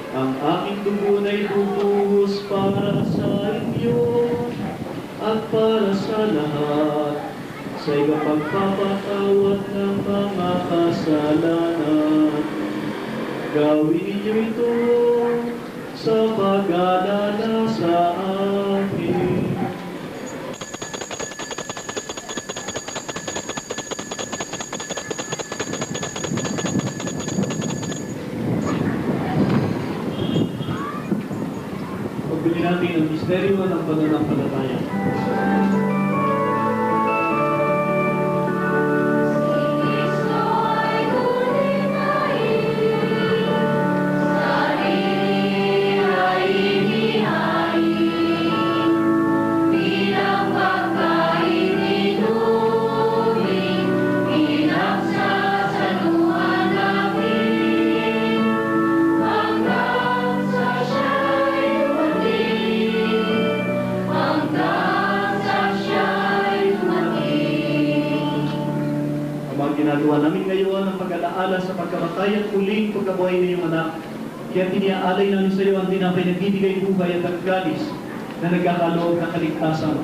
Ang aking dugo na ibubuhos para sa inyo at para sa lahat, sa ikapagpapatawad ng mga kasalanan. Gawin niyo ito sa pag-alala sa akin. Pagbili natin ang misteryo ng pananampalataya. Ginagawa namin ngayon ang pag-alaala sa pagkamatay at muling pagkabuhay ng iyong anak. Kaya tiniaalay namin sa iyo ang tinapay na bibigay buhay at naggalis na nagkakaloob ng kaligtasan.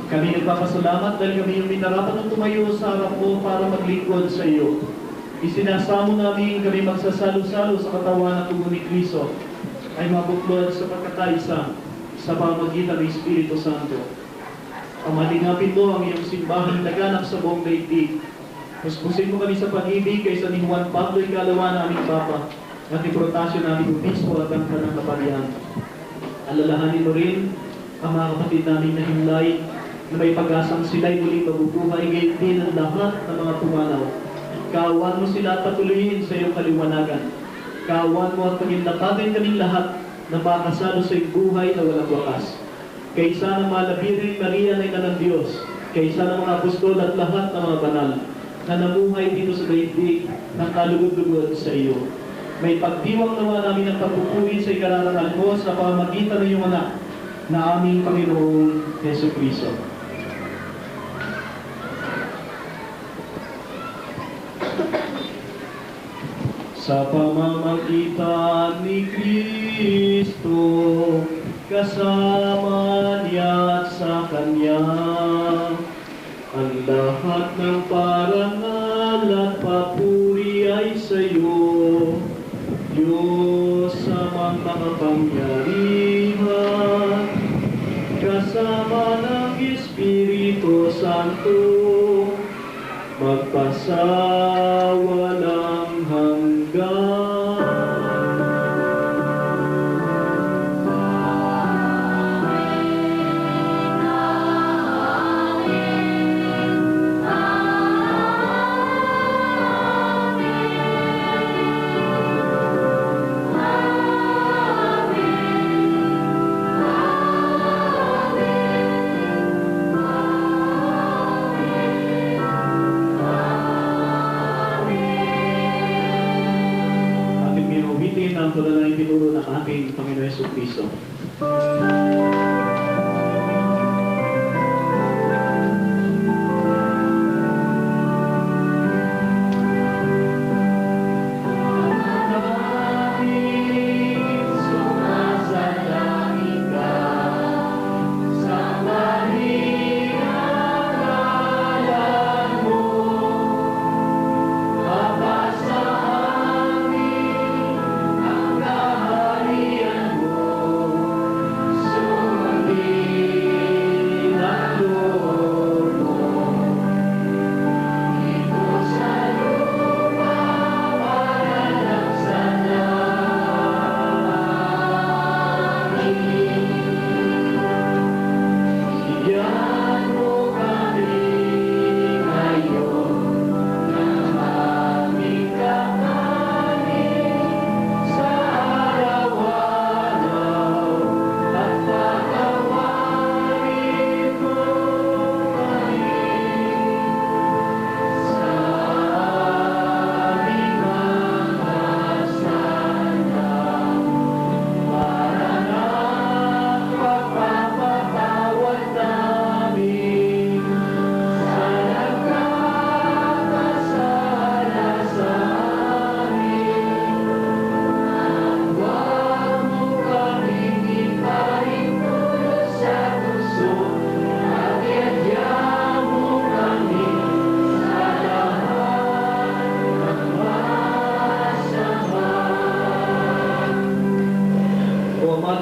Kami nagpapasalamat dahil kami yung minarapat ng tumayo sa harap mo para maglingkod sa iyo. Isinasamo namin kami magsasalo-salo sa katawan at tugon ni Kristo ay mabuklod sa pagkakaisa sa pamamagitan ng Espiritu Santo. Pamalingapin mo ang iyong simbahan laganap sa buong daigdig. Puspusin mo kami sa pag-ibig kaysa ni Juan Pablo Ikalawa na aming Papa at ni Protasio na aming Obispo at ang kanang kaparihan. Alalahanin mo rin ang mga kapatid namin na himlay na may pag-asang sila'y muling mabubuhay gayon din ang lahat ng mga pumanaw. Kaawan mo sila at patuloyin sa iyong kaliwanagan. Kaawan mo at paginlakatin kaming lahat na makasalo sa iyong buhay na walang wakas. Kaysa ng malabiring Maria na ina ng Diyos, kaysa ng mga apostol at lahat ng mga banal na namuhay dito sa daigdig ng kalugod-lugod sa iyo. May pagdiwang nawa namin ang pagpupuri sa ikararangal mo sa pamamagitan ng iyong anak na aming Panginoong Jesucristo. Sa pamamagitan ni Kristo, kasama niya at sa Kanya, ang lahat ng parangal at papuri ay sa iyo, Diyos sa makapangyarihan, kasama ng Espiritu Santo, magpasawalang hanggan. Ang tulad ng tinuro ng ating Panginoon Jesucristo.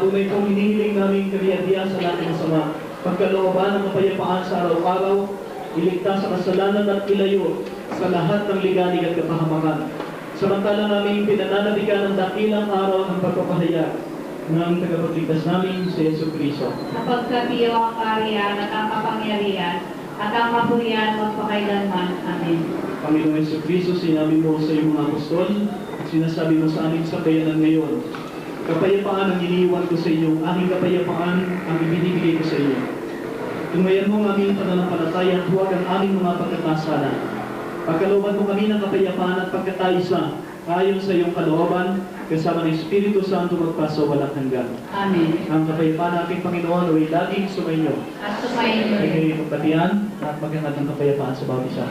Tunay pong hinihiling namin kaliya-diya sa lahat ng sama, pagkalooban ng kapayapaan sa araw-araw, iligtas sa kasalanan at ilayo sa lahat ng ligalig at kapahamakan. Samantala namin pinananatikan ang dakilang araw ng pagpapahayag ng tagapagligtas namin si Jesucristo.
Sapagkat iyo ang kaharian at ang kapangyarihan at ang kapurihan magpakailanman. Amen.
Panginoon Jesucristo, sinabi mo sa iyong mga apostol, sinasabi mo sa aming sambayanan ngayon, kapayapaan ang iniiwan ko sa iyo, aking kapayapaan ang ibinibigay ko sa iyo. Tumayan mo ang aming pananampalataya at huwag ang aming mga pagkakasala. Pagkalooban mo kami ng kapayapaan at pagkataisa, ayon sa iyong kalooban, kasama ng Espiritu Santo magpasawalang hanggan.
Amen.
Ang kapayapaan nating Panginoon ay laging sumainyo.
At sumainyo.
Ay kayo pagpatian at maghangat ng kapayapaan sa bawat isa.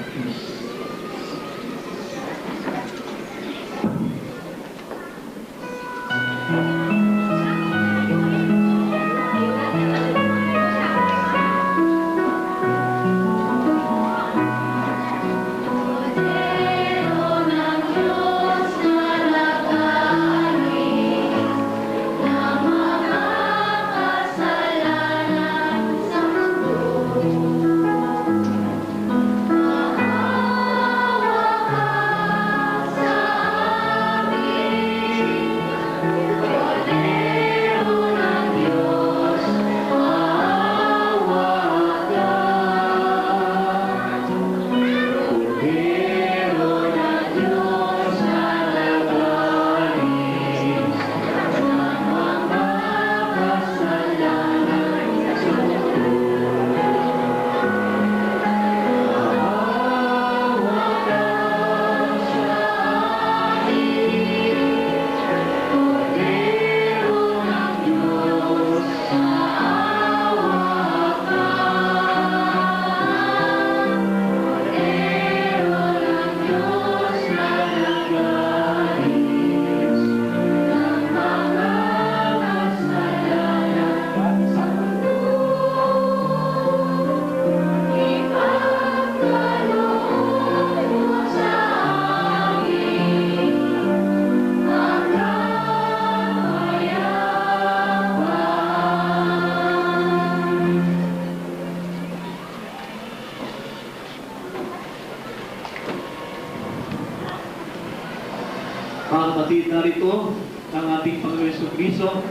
Kapatid, narito ang ating Panginoon Jesucristo,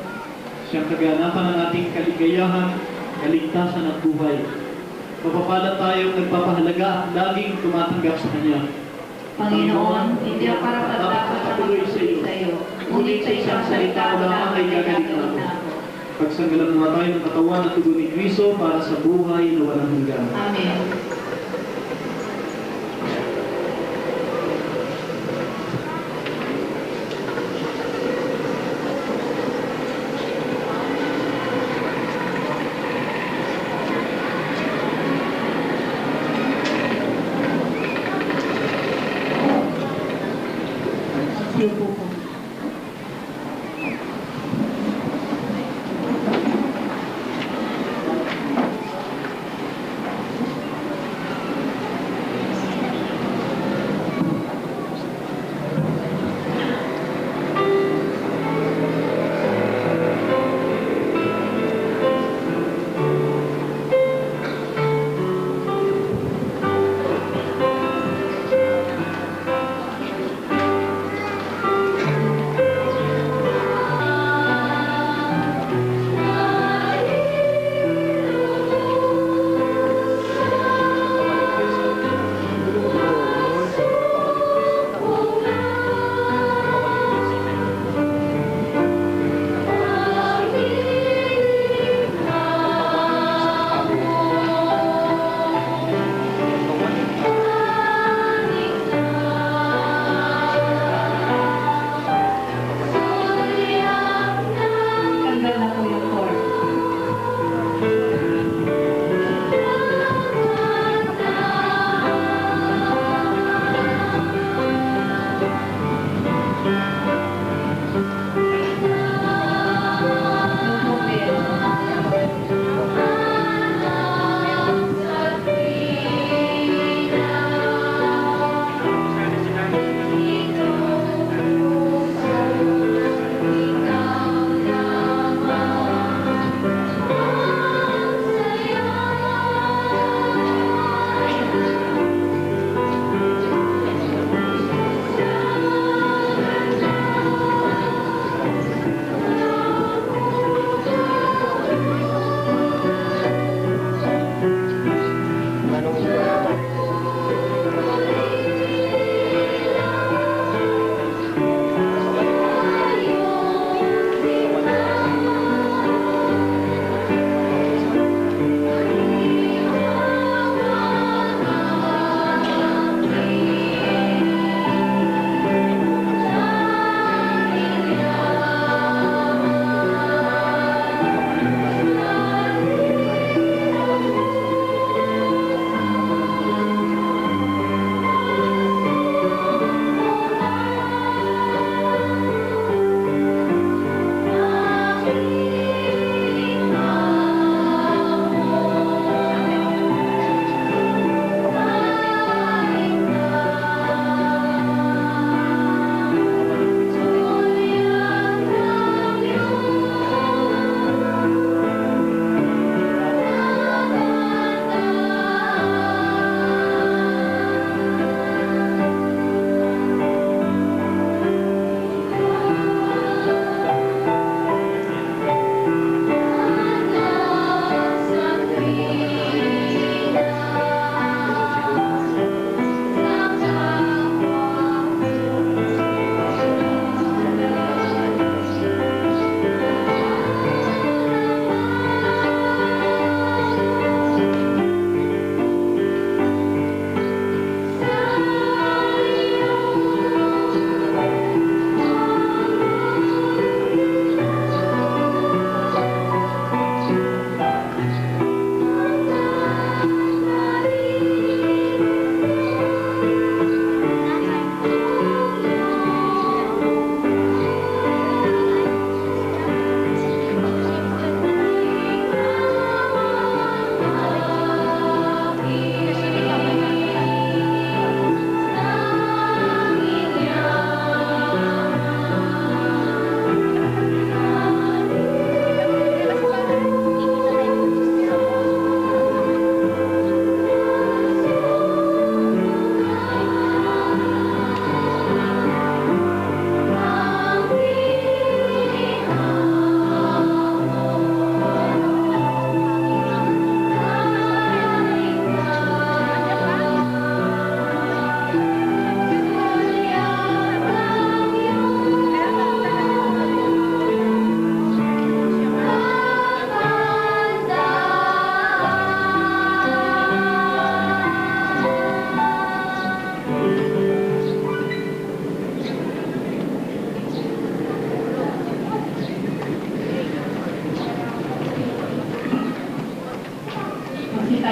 siyang kaganapan ng ating kaligayahan, kaligtasan at buhay. Mapapalad tayong nagpapahalaga at laging tumatanggap sa Kanya.
Panginoon, hindi ako dapat
patuloy sa iyo. Ngunit sa isang salita ko lamang ay gagalitan ako. Pagsanggalan mo tayo ng katawan at tugon ni Kristo para sa buhay na walang hanggan.
Amen.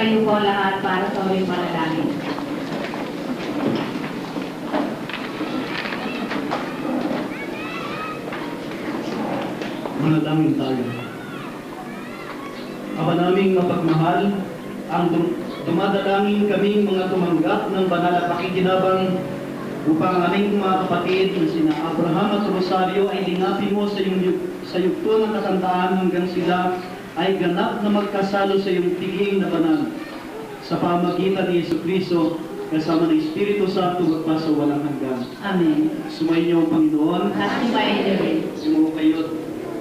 Magtayo po lahat para sa uling panalangin.
Manalangin tayo. Ama naming mapagmahal, ang dumadalangin kaming mga tumanggap ng banal na pakikinabang upang ang aming mga kapatid na sina Abraham at Rosario ay lingapin mo sa yugto ng katantaan hanggang sila ay ganap na magkasalo sa iyong tiging na banal. Sa pamagitan ni Jesucristo, kasama ng Espiritu Santo magpa sa walang hanggan.
Amen.
Sumayin niyo ang Panginoon.
At sumayin niyo rin.
Sumuko kayo at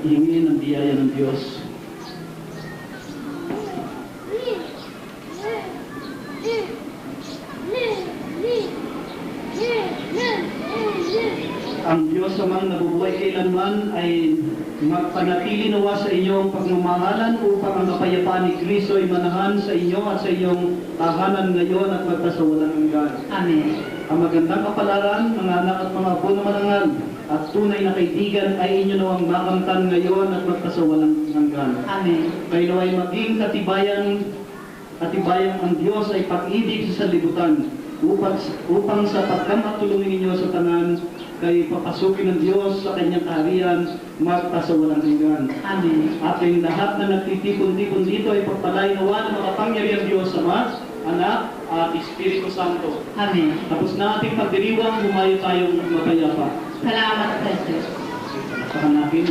hingin ang biyaya ng Diyos. Ang Diyos amang nabubuhay kailanman ay magpanatili nawa sa inyong pagmamahalan upang ang kapayapaan ni Kristo ay manahan sa inyo at sa iyong tahanan ngayon at magpasawalang hanggan.
Amen.
Ang magandang kapalaran, mga anak at mga apo na marangal at tunay na kaibigan ay inyo nawang makamtan ngayon at magpasawalang hanggan.
Amen.
Kayo naway maging katibayan ang Diyos ay pag-ibig sa libutan upang sa pagkamatulungin ninyo sa tanan kay papasukin ng Diyos sa kanyang kaharian magpasawalang hanggan.
Amen.
At yung lahat na nagtitipon-tipon dito ay pagpalain nawa ng makapangyarihan Diyos Ama, Anak at Espiritu Santo.
Amen.
Tapos na ating pagdiriwang, humayo tayong mapayapa.
Salamat sa Diyos.
Saka natin.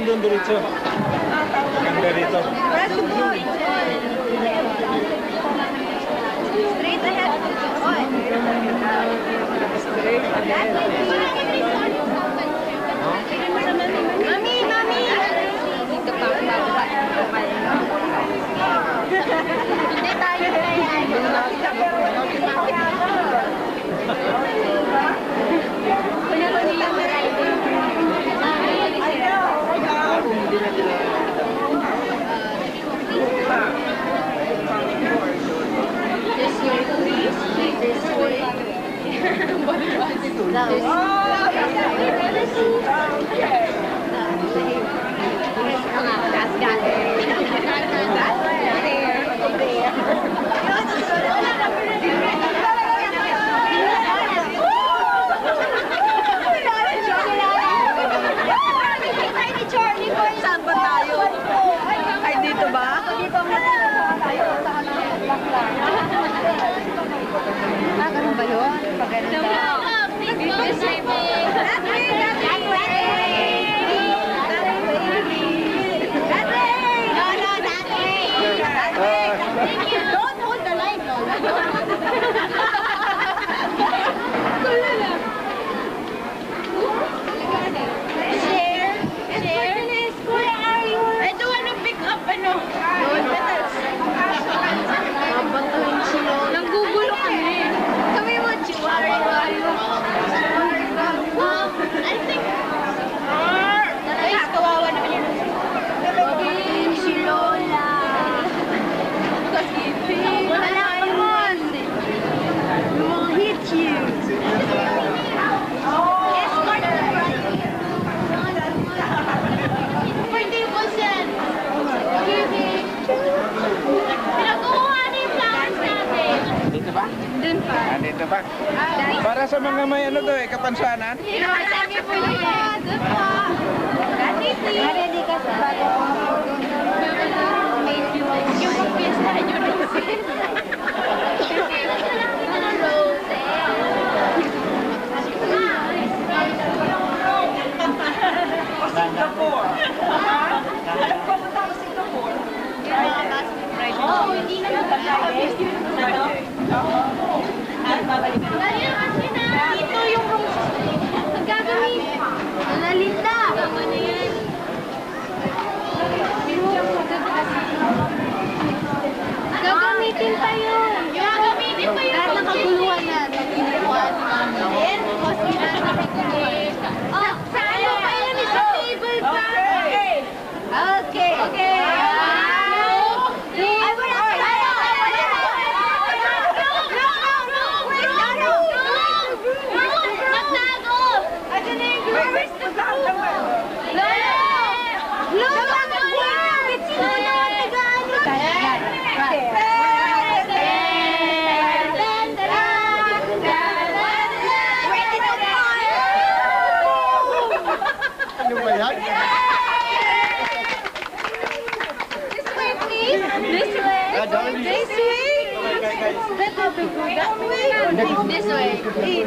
doon diretso. Ganda rito.
Straight ahead. Straight ahead. Mami, mami. Hindi tayo Saan ba tayo? Ay, dito ba? Dito mo tayo. Ganun ba yun? Paganda. This way. That way. That way. No, that way. That way. Thank you. Don't hold the line, Lola. Share. Where are you? I don't want to pick up, Babatuhin sila. Nanggugulo kami. Kami mo, chihuahua. I think... Ay, kawawa naman yun. Babatuhin si Lola. Wala naman. We will hit you. Escort the bride. 40%. Pinakuha na yung flowers natin.
Dito ba?
Dun pa.
Dito ba? Para sa mga may ano to kapansanan.
Sabi po yun. Dun pa. Ready ka sa bago. Yung pag-pista nyo roses.
Singapore.
Alam ko punta ko Singapore. Oh, hindi na dito yung roses. Ang gagawin. Nalinda. Gagamitin pa yun. Gagamitin pa yun. Kahit nakaguluhan na. Naguluhan namin. Oh, saan pa yun? Sa table pa. Okay.
Ano ba yan?
This way, please. This way. This way. This way.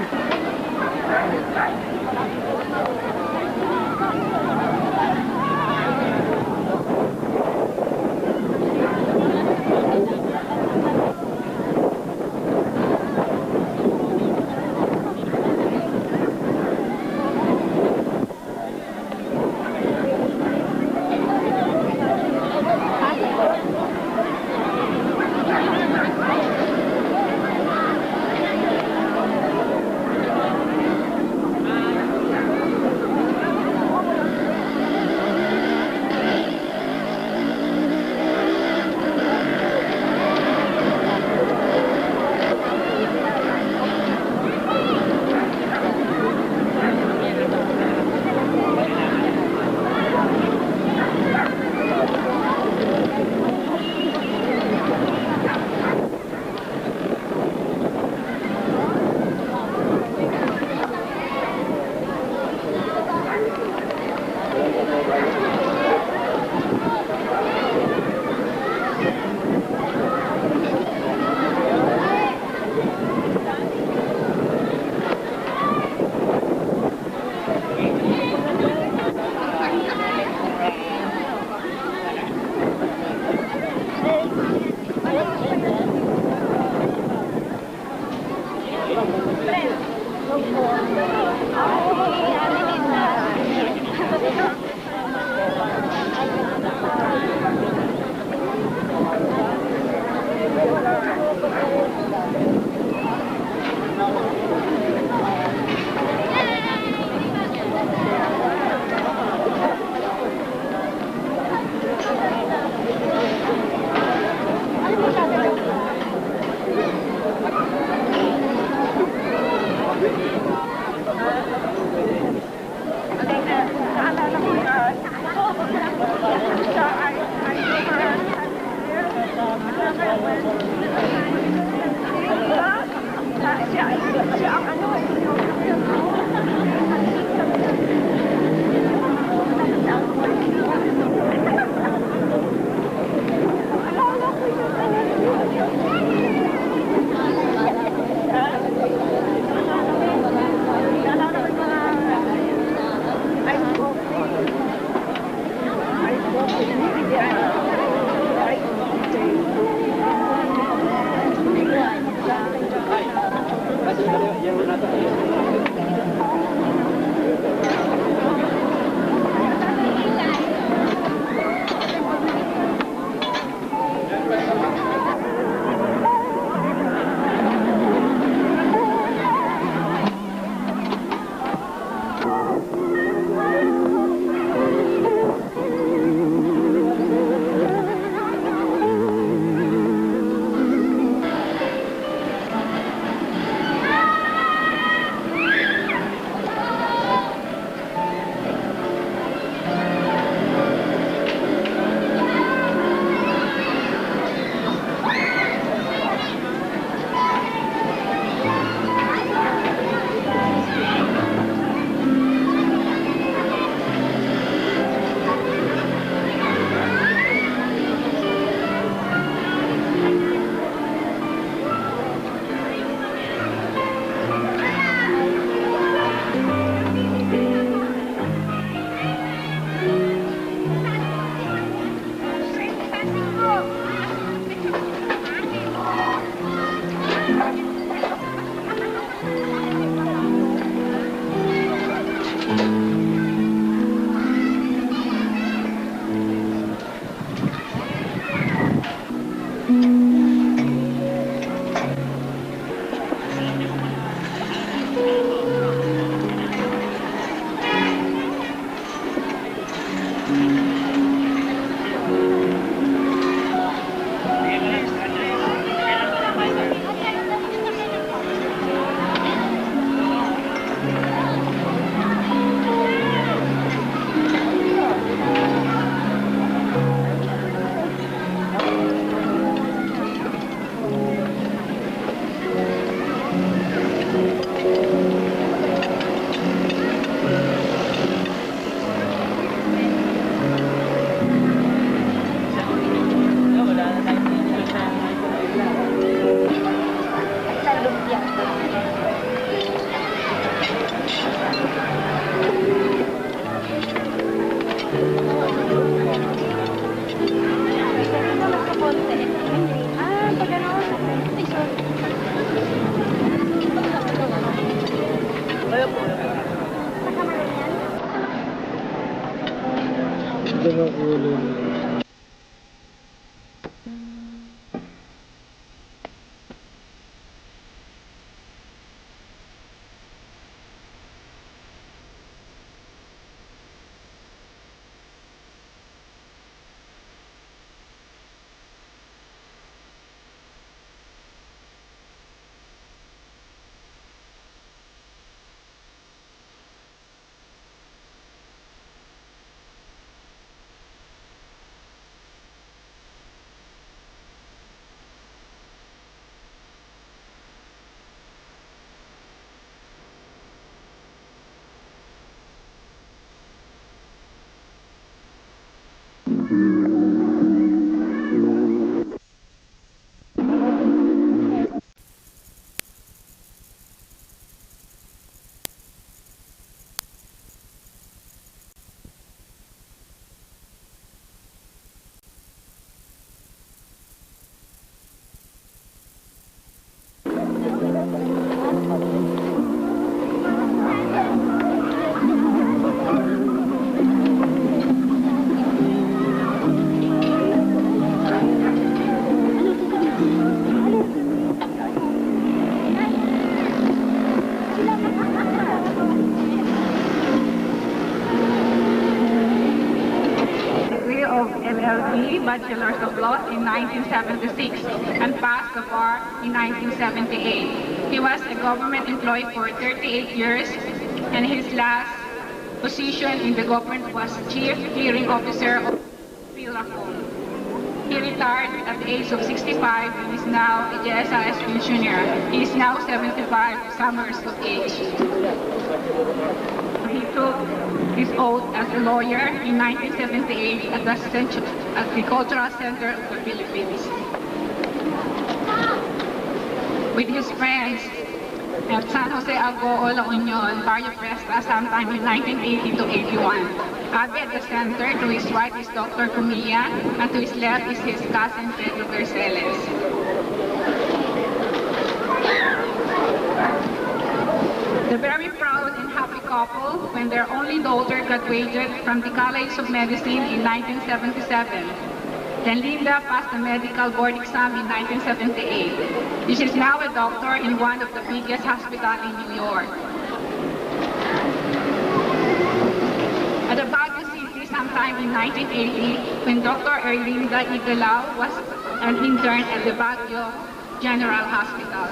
LLB, Bachelor's of Laws, in 1976 and passed the bar in 1978. He was a government employee for 38 years, and his last position in the government was Chief Hearing Officer of Philacom. He retired at the age of 65 and is now a JSIS pensioner. He is now 75 summers of age. He took his oath as a lawyer in 1978 at the Cultural Center of the Philippines. With his friends at San Jose Alcoa, La Union, Barrio Presta, sometime in 1980 to 81. Abby at the center, to his right is Dr. Cumilla, and to his left is his cousin Pedro Berceles. The very proud and happy couple when their only daughter graduated from the College of Medicine in 1977. Then Linda passed the medical board exam in 1978. She is now a doctor in one of the biggest hospitals in New York. At the Baguio City sometime in 1980, when Dr. Erlinda Igalao was an intern at the Baguio General Hospital.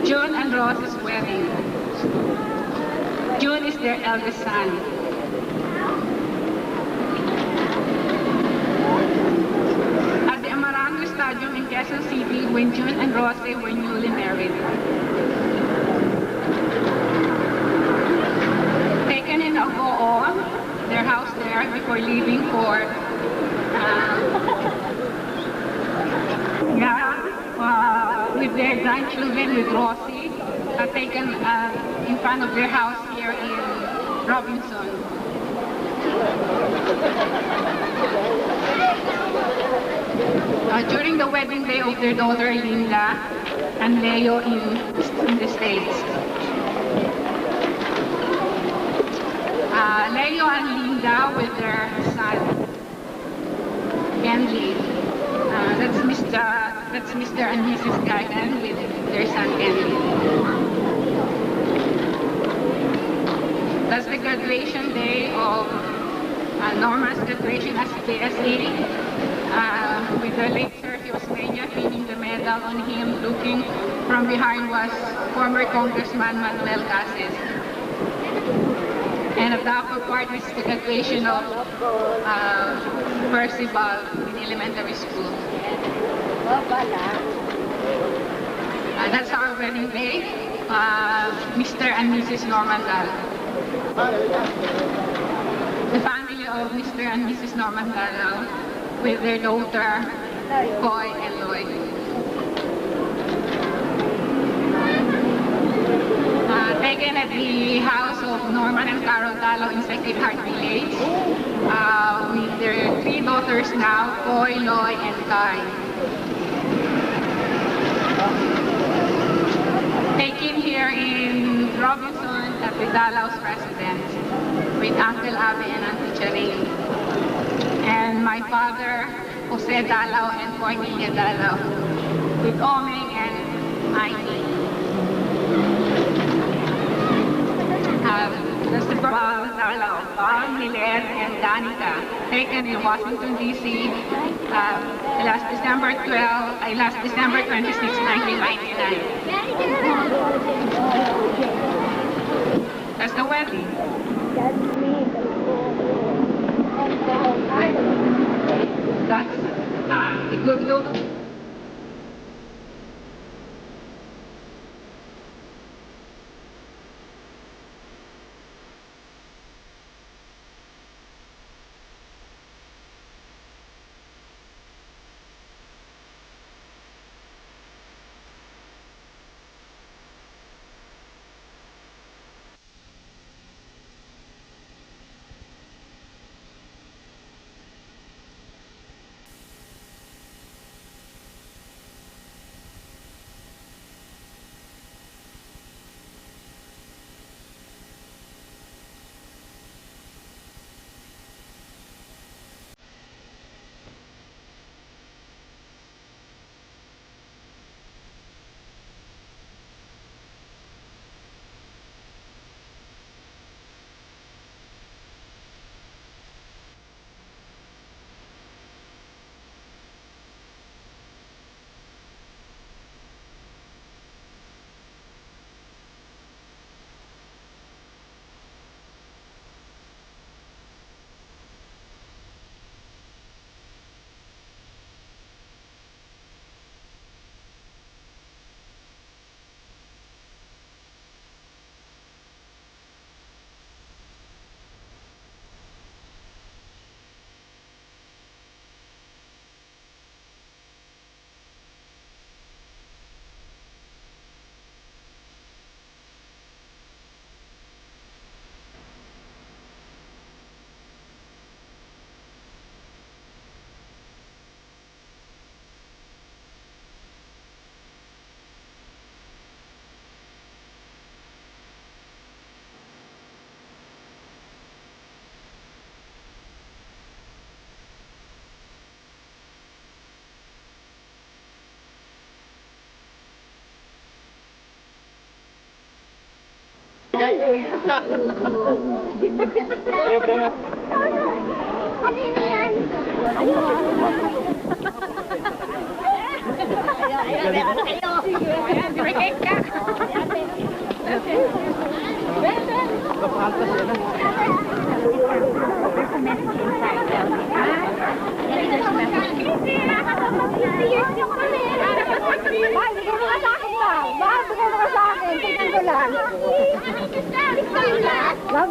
June and Rose's wedding. June is their eldest son. At the Amarango Stadium in Quezon City when June and Rose were newly married. Taken in Agoo, their house there before leaving for with their grandchildren, with Rosie, taken in front of their house here in Robinson. During the wedding day of their daughter Linda and Leo in the States. Leo and Linda with their son, Kenley. That's Mr. and Mrs. Guyton with their son Kenley. That's the graduation day of Norma's graduation as PSA. With the late Sergio Osmeña pinning the medal on him, looking from behind was former Congressman Manuel Cases. And at the upper part is the graduation of Percival in elementary school. That's our wedding day, Mr. and Mrs. Norman Dahl. The family of Mr. and Mrs. Norman Dahl with their daughter, Coy and Lloyd. Taken at the house of Norman and Carol Dalo in Sacred Heart Village, with their three daughters now, Coy, Loy, and Kai. Taken here in Robinson at the Dalao's residence with Uncle Abby and Auntie Charine. And my father, Jose Dalao and Cornelia Dalao, with Omeng and Aini. That's the Dalao, Bang, Hiler, and Danica, taken in Washington, D.C. last December 26, 1999. That's the wedding. That's the good look.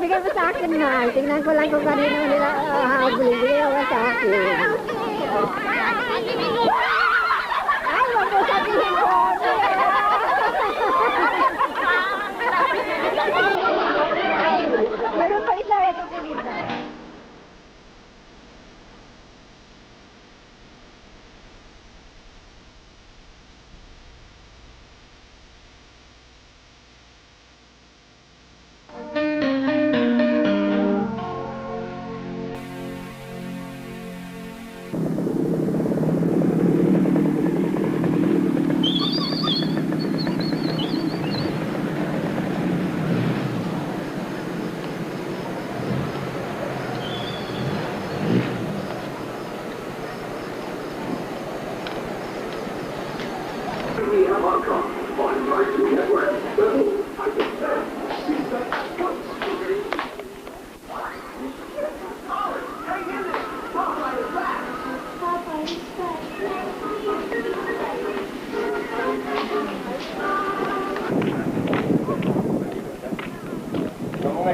Bigay mo sa akin na. Tingnan ko lang kung kanino nila habulin. Bigay mo sa akin. Ay, wag mo sabihin ko. Meron pa isa. Ito po isa.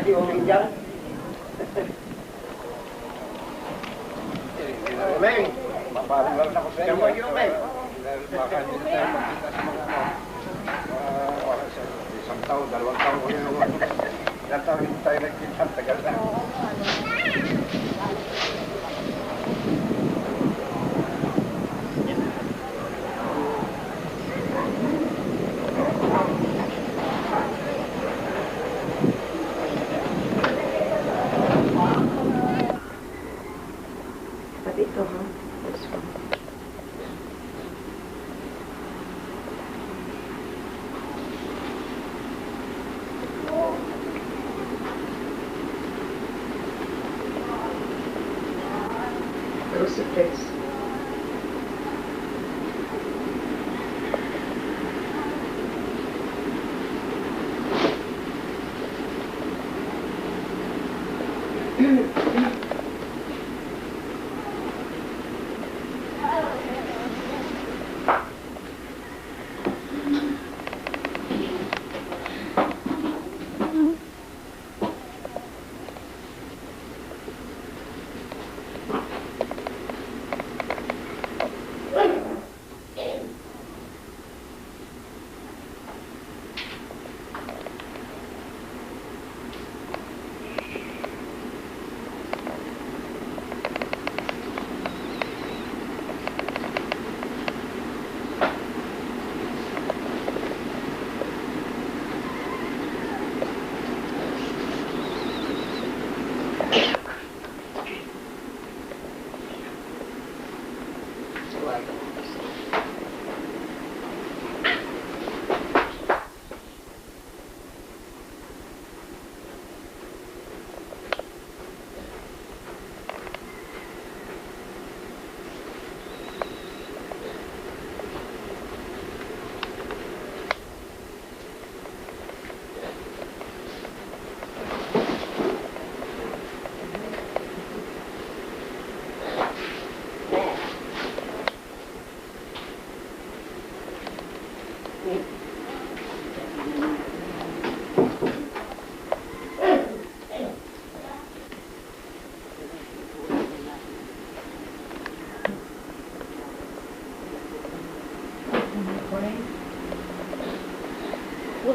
Si Omeng dyan. Omeng! Papalang ako sa iyo. Omeng! Baka hindi na tayo magkita sa mga isang taon, 2 taon ko yun. Ilang taon hindi tayo nagkita. Tagal na.
Ito ha. This one. Crucifix.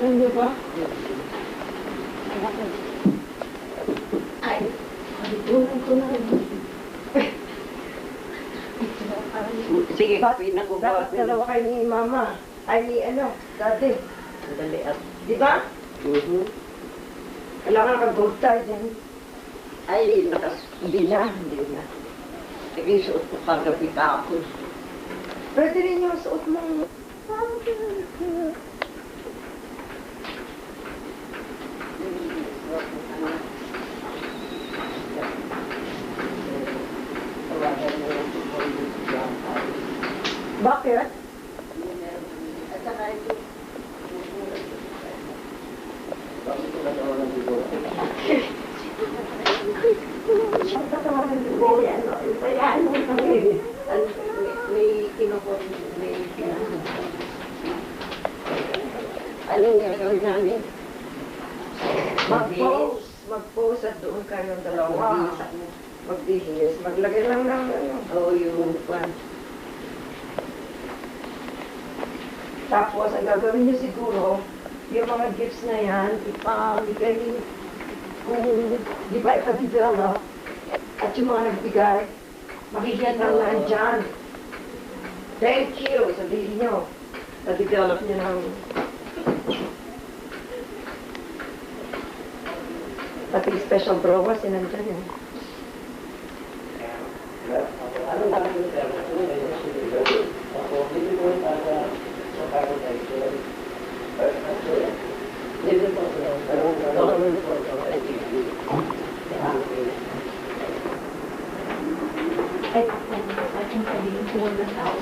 Hindi ba? Ay, tulong ko na.
Sige, pinag-ubat.
Dalawa kayo ni Mama. Ay, ni ano, dati.
Dali at.
Di ba? Kailangan kang gold tie din.
Ay, hindi na. Nag-isuot ko kagabi ka ako.
Pwede rin yung suot mo.
Bakit? At saka ito. May kinukot, may kinukot. Anong gagawin namin? Mag-pose at doon kayong dalawa. Magbihis. Maglagay lang ng yung pan. Tapos, ang gagawin niyo siguro, yung mga gifts na yan, ipamigay, kung di ba ipadevelop, at yung mga nagbigay, makikita lang nandyan. Thank you, sabihin niyo. Na-develop niyo ng pati special browas, yun nandyan yun. Anong gagawin niyo?
I can sabihin ko na tao.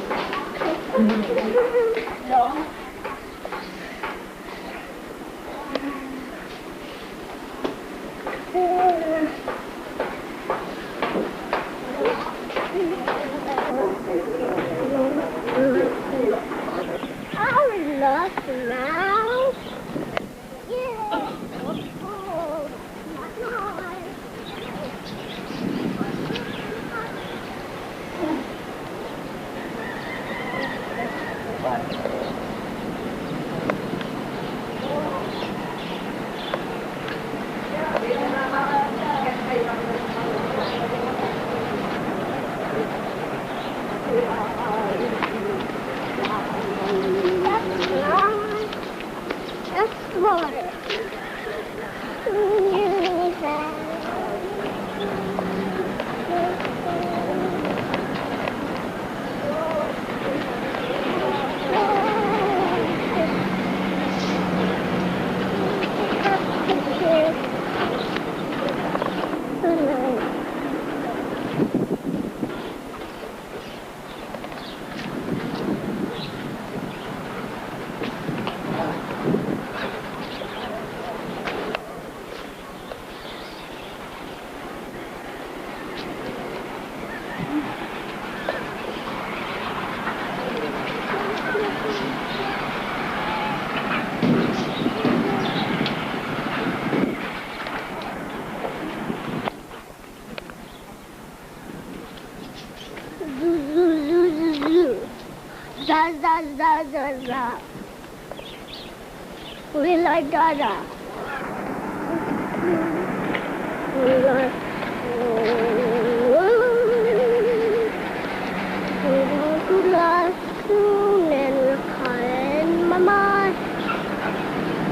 Da. We like Dada. We like to classroom and we're calling Mama.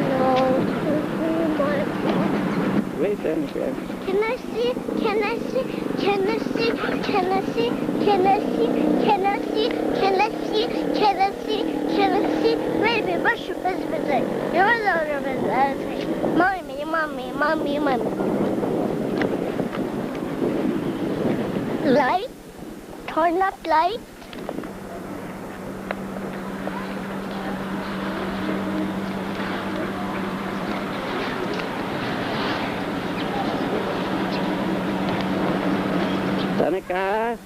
No,
Wait, then, okay.
Can I see? Can I see? Can I see? Can I see? Can I see? Can I see? Can I see? Can I see? Can I see? Baby, brush your face with it. You're a little Mommy, mommy, mommy, mommy. Light? Turn up light?
Danica.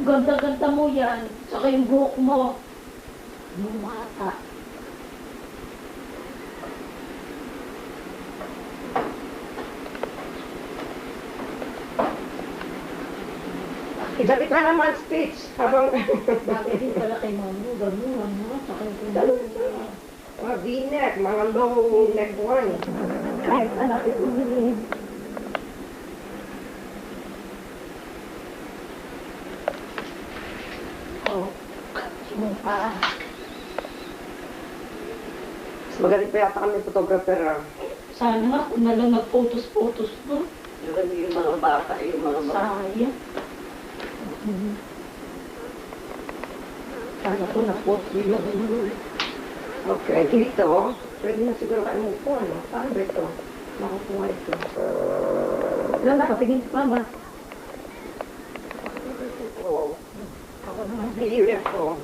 Ganda-ganda mo yan. Saka yung buhok mo. Bumata.
Isalit na naman speech habang
Bakit din pala kay Mamo, gano'n, ha?
dalawang mga V-neck, mga low neck one.
Kahit anak ito nila. Oh, sumpa.
Magaling pa yata kami photographer.
Sana nga kung na lang nag-photos-photos mo.
Yung mga bata, yung mga bata.
Sayang. Sana ko na-post nila.
Okay, dito. Pwede na siguro kayo mo po, ano? Paano ba ito? Makakuha ito.
Ilan na, patingin pa ba?
Wow. Ako naman, beautiful.